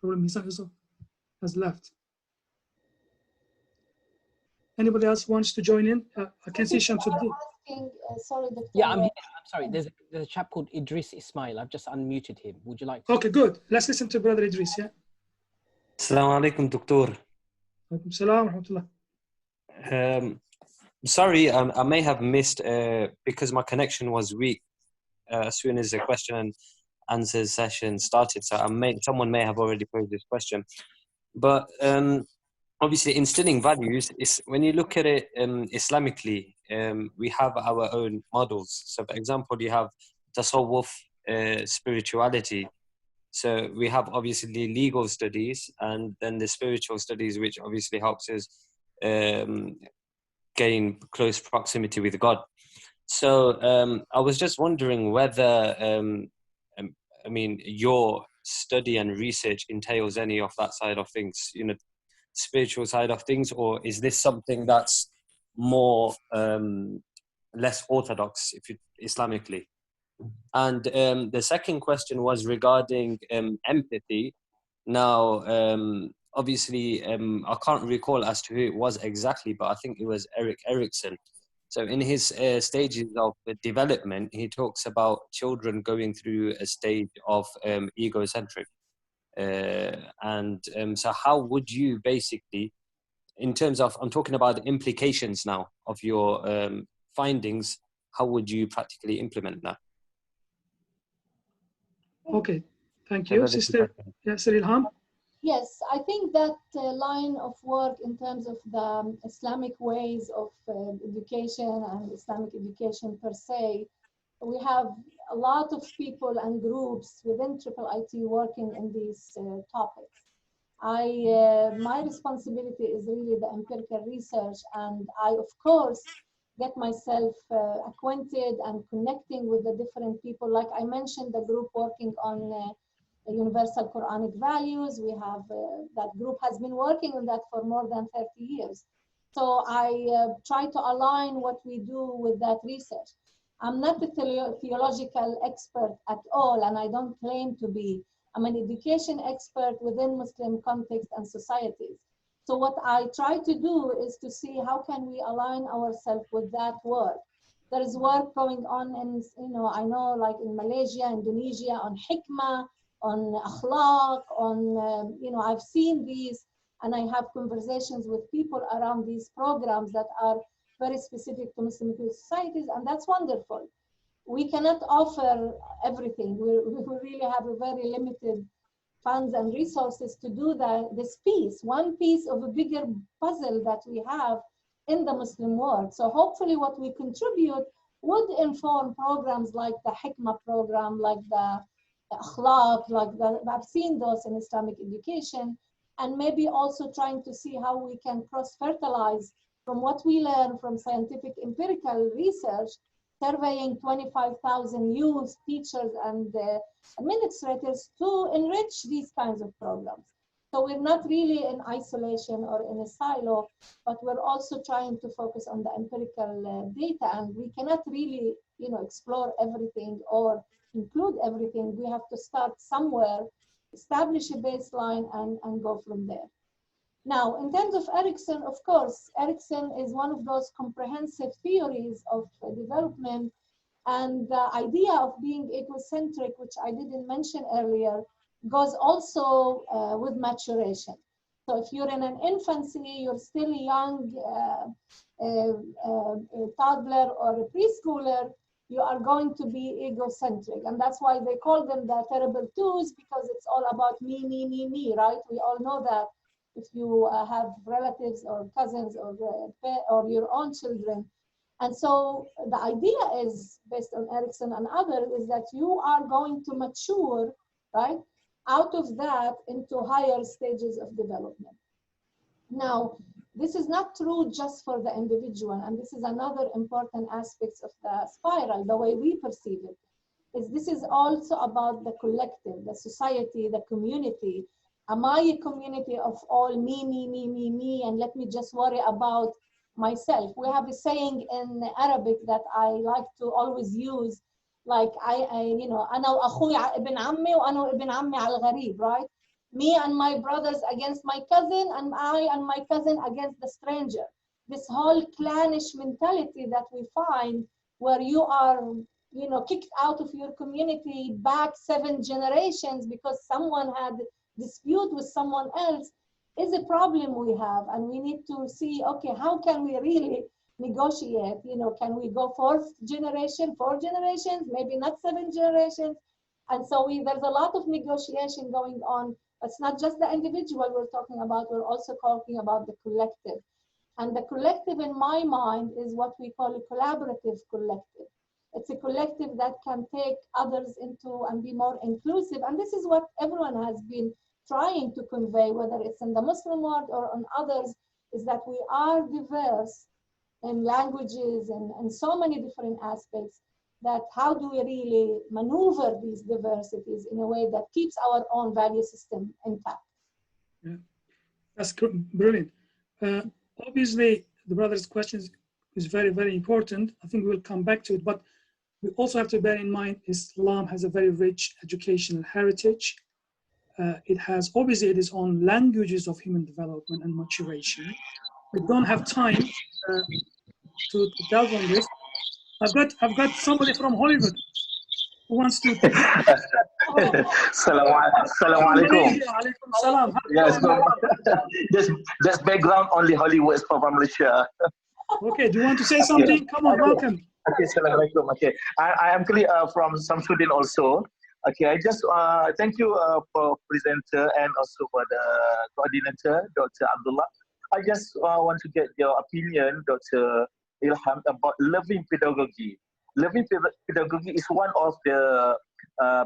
Probably Mizan also has left. Anybody else wants to join in? I can see Shamsuddin. Asking, sorry, Dr. Yeah, I'm here. I'm sorry. There's a chap called Idris Ismail. I've just unmuted him. Would you like to? Okay, good. Let's listen to Brother Idris, yeah? Assalamu alaikum, Doctor. Alaikum salam wa rahmatullah. Sorry, I may have missed because my connection was weak as soon as the question and answer session started. So someone may have already posed this question. But obviously, instilling values is, when you look at it Islamically, we have our own models. So, for example, you have tasawwuf, spirituality. So we have obviously legal studies, and then the spiritual studies, which obviously helps us gain close proximity with God. So I was just wondering whether, I mean, your study and research entails any of that side of things, you know, spiritual side of things, or is this something that's more less orthodox, if you, Islamically? And the second question was regarding empathy. Now, obviously, I can't recall as to who it was exactly, but I think it was Erik Erikson. So in his stages of development, he talks about children going through a stage of egocentric. So how would you basically, in terms of, I'm talking about the implications now of your findings, how would you practically implement that? Okay, thank you. Sister Ilham? Yes, I think that line of work in terms of the Islamic ways of education and Islamic education per se, we have a lot of people and groups within IIIT working in these topics. My responsibility is really the empirical research, and I, of course, get myself acquainted and connecting with the different people. Like I mentioned, the group working on universal Quranic values. We have, that group has been working on that for more than 30 years. So I try to align what we do with that research. I'm not a theological expert at all, and I don't claim to be. I'm an education expert within Muslim context and societies. So what I try to do is to see how can we align ourselves with that work. There is work going on in, I know like in Malaysia, Indonesia, on hikmah, on akhlaq, on, I've seen these, and I have conversations with people around these programs that are very specific to Muslim societies, and that's wonderful. We cannot offer everything. We really have a very limited funds and resources to do this piece, one piece of a bigger puzzle that we have in the Muslim world. So hopefully what we contribute would inform programs like the Hikmah program, like the Akhlaq, I've seen those in Islamic education, and maybe also trying to see how we can cross-fertilize from what we learn from scientific empirical research, surveying 25,000 youth, teachers, and administrators to enrich these kinds of programs. So we're not really in isolation or in a silo, but we're also trying to focus on the empirical data, and we cannot really, explore everything or include everything. We have to start somewhere, establish a baseline, and go from there. Now, in terms of Erikson, of course, Erikson is one of those comprehensive theories of development, and the idea of being egocentric, which I didn't mention earlier, goes also with maturation. So if you're in an infancy, you're still a young toddler or a preschooler, you are going to be egocentric. And that's why they call them the terrible twos, because it's all about me, me, me, me, right? We all know that if you have relatives or cousins or your own children. And so the idea is, based on Erikson and others, is that you are going to mature, right, out of that into higher stages of development. Now, this is not true just for the individual, and this is another important aspect of the spiral, the way we perceive it, is this is also about the collective, the society, the community. Am I a community of all me, me, me, me, me, and let me just worry about myself? We have a saying in Arabic that I like to always use, like أنا وأخوي ابن عمي وأنا وابن عمي على الغريب, right? Me and my brothers against my cousin, and I and my cousin against the stranger. This whole clannish mentality that we find, where you are, kicked out of your community back 7 generations because someone had dispute with someone else, is a problem we have, and we need to see, okay, how can we really negotiate? Can we go 4 generations, maybe not 7 generations? And so there's a lot of negotiation going on. It's not just the individual we're talking about, we're also talking about the collective. And the collective, in my mind, is what we call a collaborative collective. It's a collective that can take others into and be more inclusive. And this is what everyone has been trying to convey, whether it's in the Muslim world or on others, is that we are diverse in languages and so many different aspects, that how do we really maneuver these diversities in a way that keeps our own value system intact? Yeah, that's brilliant. Obviously, the brother's question is very, very important. I think we'll come back to it, but we also have to bear in mind Islam has a very rich educational heritage. It has obviously its own languages of human development and maturation. We don't have time to delve on this. I've got somebody from Hollywood who wants to. Salam alaikum. Salam. Yes, this background only Hollywood is from Malaysia. Okay, do you want to say something? Come on, welcome. Okay, salam alaikum. Okay, I am clearly from Samsudin also. Okay, I just thank you for presenter and also for the coordinator, Dr. Abdullah. I just want to get your opinion, Dr. Ilham, about loving pedagogy. Loving pedagogy is one of the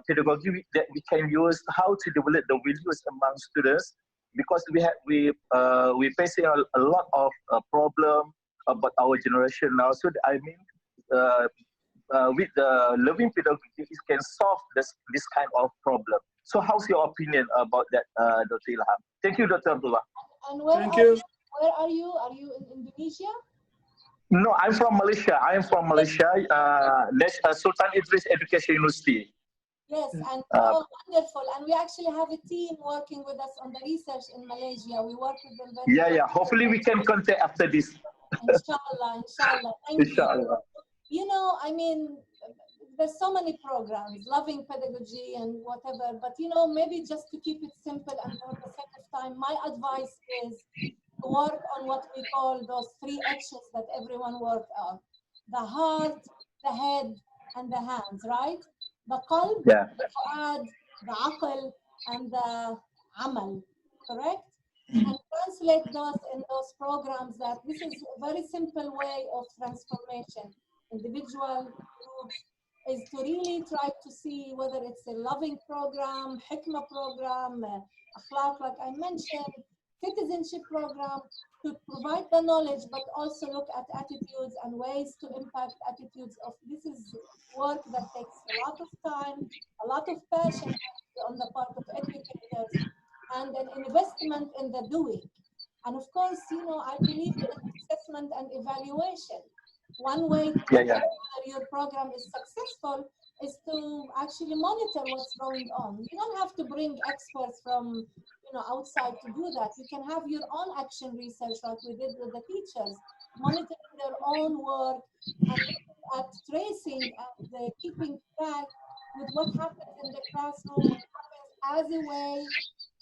pedagogy that we can use how to develop the values among students, because we facing a lot of problem about our generation now. So I mean, with the loving pedagogy, it can solve this kind of problem. So how's your opinion about that, Dr. Ilham? Thank you, Dr. Abdullah. And where Thank are you. you? Where are you? Are you in Indonesia? No, I'm from Malaysia. I am from Malaysia, Sultan Idris Education University. Yes, and oh, wonderful. And we actually have a team working with us on the research in Malaysia. We work with them very Yeah. Hopefully we can contact after this. Inshallah. Thank Inshallah. you. You know, I mean, there's so many programs, loving pedagogy and whatever, but you know, maybe just to keep it simple and for the sake of time, my advice is to work on what we call those 3 H's that everyone works on: the heart, the head, and the hands, right? The qalb, Yeah. the fu'ad, the aql, and the amal, correct? And translate those in those programs. That this is a very simple way of transformation, individual, groups, is to really try to see whether it's a loving program, hikmah program, akhlaq, like I mentioned, citizenship program, to provide the knowledge, but also look at attitudes and ways to impact attitudes of, this is work that takes a lot of time, a lot of passion on the part of educators, and an investment in the doing. And of course, you know, I believe in assessment and evaluation. One way to determine whether your program is successful is to actually monitor what's going on. You don't have to bring experts from, you know, outside to do that. You can have your own action research like we did with the teachers, monitoring their own work and looking at tracing and keeping track with what happens in the classroom, what happens as a way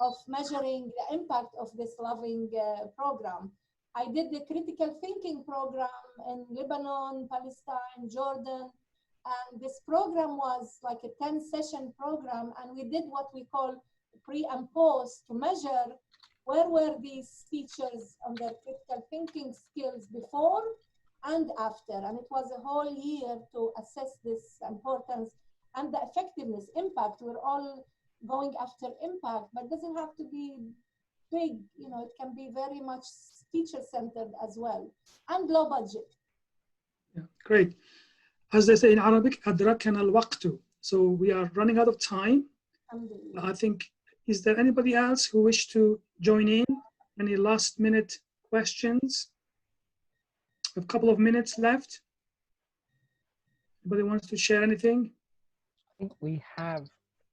of measuring the impact of this loving program. I did the critical thinking program in Lebanon, Palestine, Jordan, and this program was like a 10-session program, and we did what we call pre and post to measure where were these teachers on their critical thinking skills before and after. And it was a whole year to assess this importance and the effectiveness, impact. We're all going after impact, but it doesn't have to be big, you know, it can be very much teacher-centered as well, and low budget. Yeah, great. As they say in Arabic, أدركنا الوقت. So we are running out of time. I think, is there anybody else who wish to join in? Any last minute questions? A couple of minutes left. Anybody wants to share anything? I think we have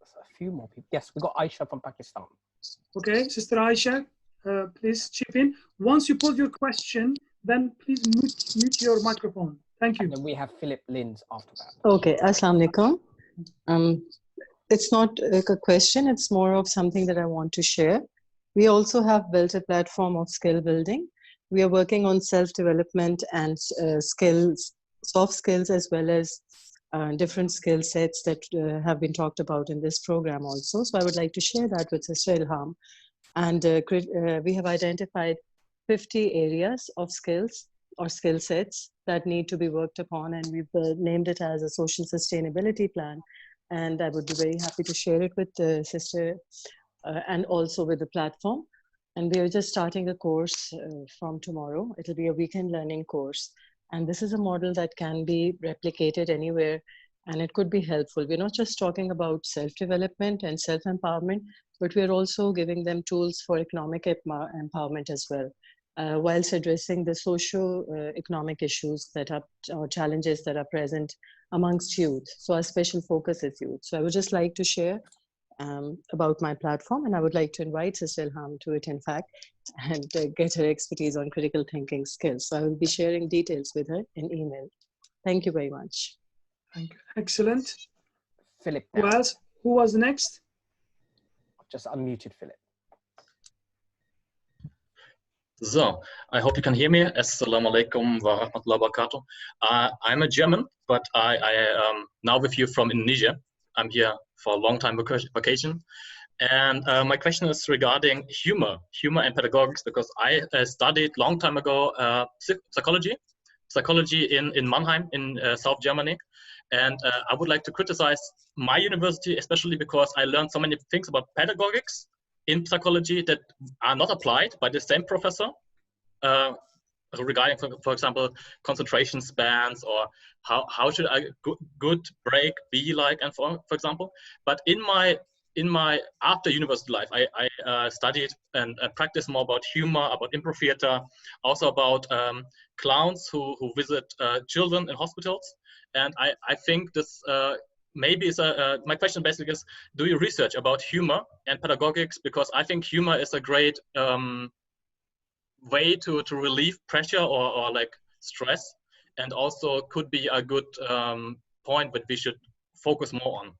a few more people. Yes, we got Aisha from Pakistan. Okay, Sister Aisha, please chip in. Once you pose your question, then please mute your microphone. Thank you. And then we have Philip Linz after that. Okay, Assalamu alaikum. It's not a question, it's more of something that I want to share. We also have built a platform of skill building. We are working on self-development and skills, soft skills, as well as different skill sets that have been talked about in this program also. So I would like to share that with Sister Ilham. And we have identified 50 areas of skills or skill sets that need to be worked upon, and we've named it as a social sustainability plan. And I would be very happy to share it with the sister and also with the platform. And we are just starting a course from tomorrow. It'll be a weekend learning course. And this is a model that can be replicated anywhere, and it could be helpful. We're not just talking about self-development and self-empowerment, but we're also giving them tools for economic empowerment as well, whilst addressing the socio-economic issues that are, or challenges that are present amongst youth. So our special focus is youth. So I would just like to share about my platform, and I would like to invite Sister Ilham to it, in fact, and get her expertise on critical thinking skills. So I will be sharing details with her in email. Thank you very much. Thank you. Excellent. Philip. Who else? Who was next? I've just unmuted Philip. So, I hope you can hear me. Assalamu alaikum wa rahmatullahi wa barakatuh. I'm a German, but I am now with you from Indonesia. I'm here for a long time vacation. And my question is regarding humor and pedagogues, because I studied long time ago psychology in Mannheim in South Germany. And I would like to criticize my university, especially because I learned so many things about pedagogics in psychology that are not applied by the same professor regarding, for example, concentration spans, or how should a good break be like, and for example. But in my in my after university life, I studied and practiced more about humor, about improv theater, also about clowns who visit children in hospitals. And I think this maybe is my question basically is, do you research about humor and pedagogics? Because I think humor is a great way to relieve pressure or like stress, and also could be a good point that we should focus more on.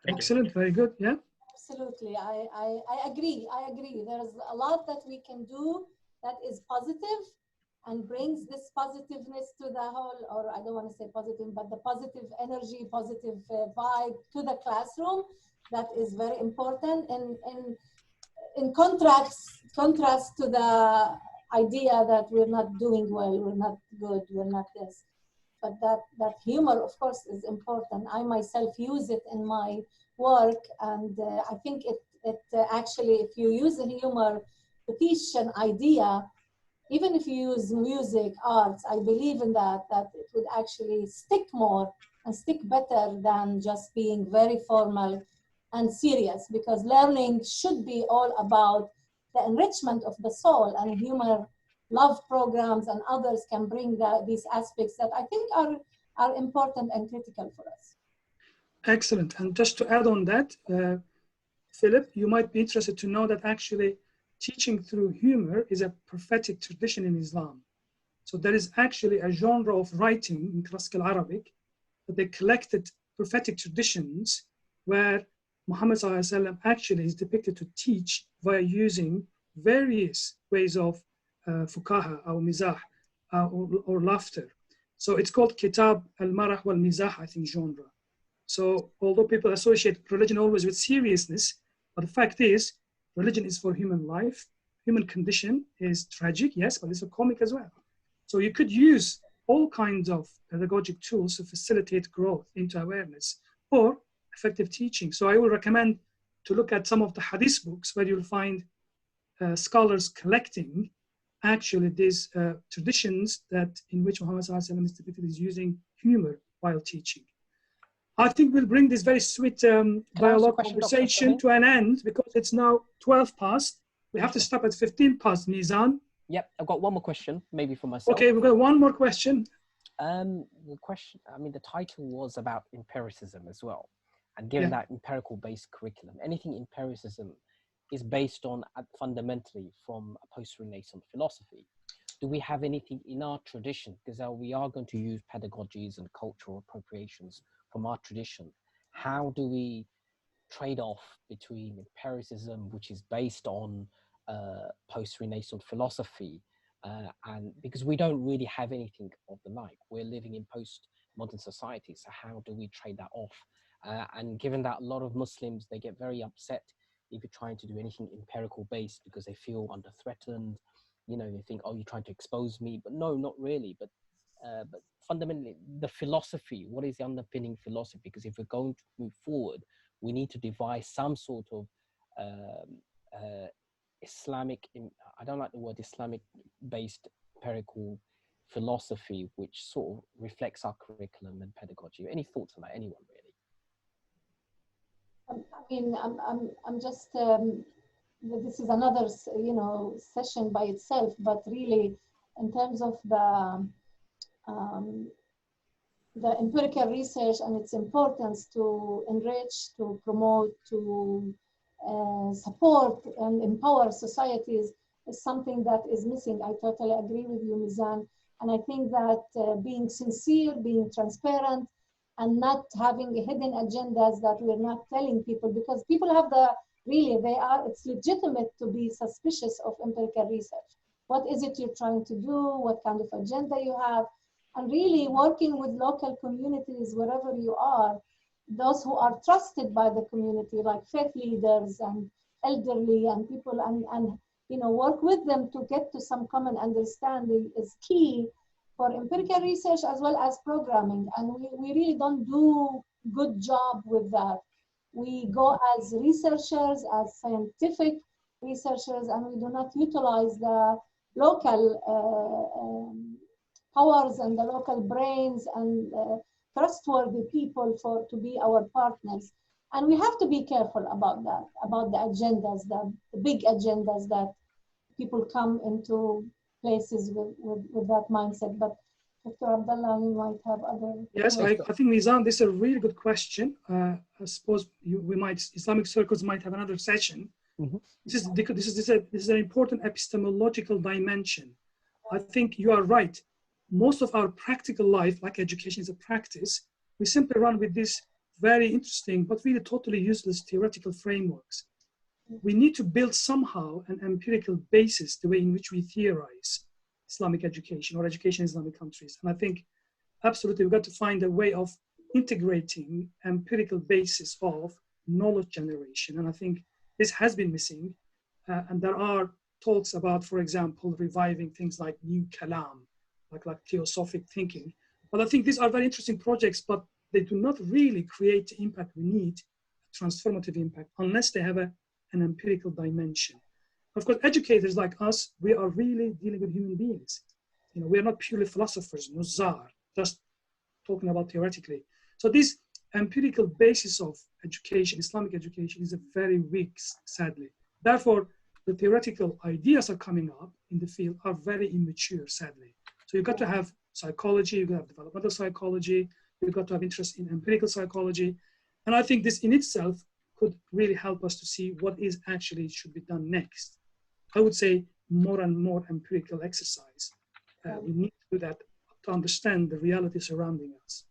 Thank Excellent, you. very good, yeah. Absolutely, I agree. I agree. There's a lot that we can do that is positive and brings this positiveness to the whole, or I don't want to say positive, but the positive energy, positive vibe to the classroom. That is very important. And in contrast to the idea that we're not doing well, we're not good, we're not this. But that humor, of course, is important. I myself use it in my work, and I think it actually, if you use the humor to teach an idea, even if you use music, arts, I believe in that it would actually stick more and stick better than just being very formal and serious, because learning should be all about the enrichment of the soul, and humor, love programs and others can bring these aspects that I think are important and critical for us. Excellent. And just to add on that, Philip, you might be interested to know that actually teaching through humor is a prophetic tradition in Islam. So there is actually a genre of writing in classical Arabic that they collected prophetic traditions where Muhammad ﷺ actually is depicted to teach via using various ways of fukaha or mizah or laughter. So it's called Kitab al-Marah wal-Mizah, I think, genre. So although people associate religion always with seriousness, but the fact is, religion is for human life. Human condition is tragic, yes, but it's a comic as well. So you could use all kinds of pedagogic tools to facilitate growth into awareness or effective teaching. So I will recommend to look at some of the hadith books where you'll find scholars collecting actually these traditions that in which Muhammad ﷺ is depicted as using humor while teaching. I think we'll bring this very sweet dialogue conversation to an end because it's now 12 past. We have to stop at 15 past, Mizan. Yep, I've got one more question, maybe for myself. Okay, we've got one more question. The question, I mean, the title was about empiricism as well. And given that empirical-based curriculum, anything empiricism is based on fundamentally from a post-Renaissance philosophy. Do we have anything in our tradition? Because we are going to use pedagogies and cultural appropriations from our tradition. How do we trade off between empiricism, which is based on post-Renaissance philosophy, and because we don't really have anything of the like, we're living in post-modern society. So how do we trade that off? And given that a lot of Muslims, they get very upset if you're trying to do anything empirical based because they feel under threatened. You know, they think, oh, you're trying to expose me, but no, not really. But fundamentally, the philosophy, what is the underpinning philosophy? Because if we're going to move forward, we need to devise some sort of Islamic, I don't like the word Islamic-based empirical philosophy, which sort of reflects our curriculum and pedagogy. Any thoughts on that, anyone really? I mean, I'm just, this is another, session by itself, but really in terms of the empirical research and its importance to enrich, to promote, to support and empower societies is something that is missing. I totally agree with you, Mizan. And I think that being sincere, being transparent, and not having hidden agendas that we're not telling people, because people have it's legitimate to be suspicious of empirical research. What is it you're trying to do? What kind of agenda you have? And really working with local communities wherever you are, those who are trusted by the community, like faith leaders and elderly and people, and work with them to get to some common understanding is key for empirical research as well as programming. And we really don't do good job with that. We go as researchers, as scientific researchers, and we do not utilize the local powers and the local brains and trustworthy people to be our partners. And we have to be careful about that, about the agendas, the big agendas that people come into places with that mindset. But Dr. Abdullah, you might have other. Yes, I think Nizam, this is a really good question. I suppose Islamic circles might have another session. Mm-hmm. This is an important epistemological dimension. I think you are right. Most of our practical life, like education is a practice, we simply run with this very interesting, but really totally useless theoretical frameworks. We need to build somehow an empirical basis, the way in which we theorize Islamic education or education in Islamic countries. And I think absolutely we've got to find a way of integrating empirical basis of knowledge generation. And I think this has been missing. And there are talks about, for example, reviving things like new kalam, like theosophic thinking. But I think these are very interesting projects, but they do not really create the impact we need, a transformative impact, unless they have an empirical dimension. Of course, educators like us, we are really dealing with human beings. You know, we are not purely philosophers, nuzzar, just talking about theoretically. So this empirical basis of education, Islamic education, is a very weak, sadly. Therefore, the theoretical ideas are coming up in the field are very immature, sadly. So you've got to have psychology, you've got to have developmental psychology, you've got to have interest in empirical psychology. And I think this in itself could really help us to see what is actually should be done next. I would say more and more empirical exercise. We need to do that to understand the reality surrounding us.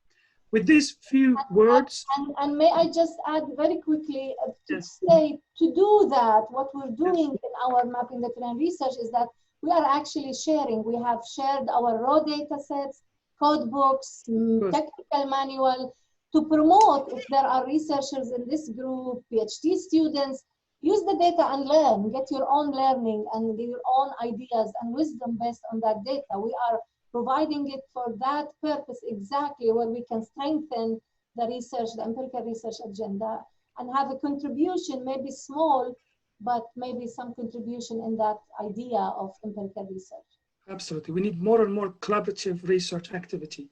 With these few words. And may I just add very quickly to say, to do that, what we're doing in our mapping the terrain research is that we are actually sharing. We have shared our raw data sets, code books, technical manual, to promote if there are researchers in this group, PhD students, use the data and learn, get your own learning and get your own ideas and wisdom based on that data. We are providing it for that purpose exactly, where we can strengthen the research, the empirical research agenda, and have a contribution, maybe small, but maybe some contribution in that idea of empirical research. Absolutely. We need more and more collaborative research activity.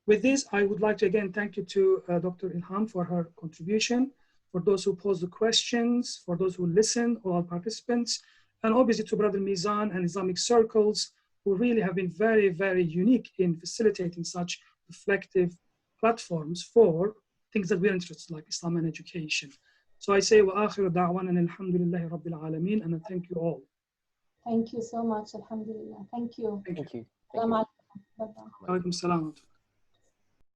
With this, I would like to again thank you to Dr. Ilham for her contribution, for those who posed the questions, for those who listened, all our participants, and obviously to Brother Mizan and Islamic Circles, who really have been very, very unique in facilitating such reflective platforms for things that we're interested in, like Islam and education. So I say, wa akhiru da'wana alhamdulillahi rabbil alameen, and I thank you all. Thank you so much, alhamdulillah. Thank you. Thank you. Bye-bye. Alaikum salam.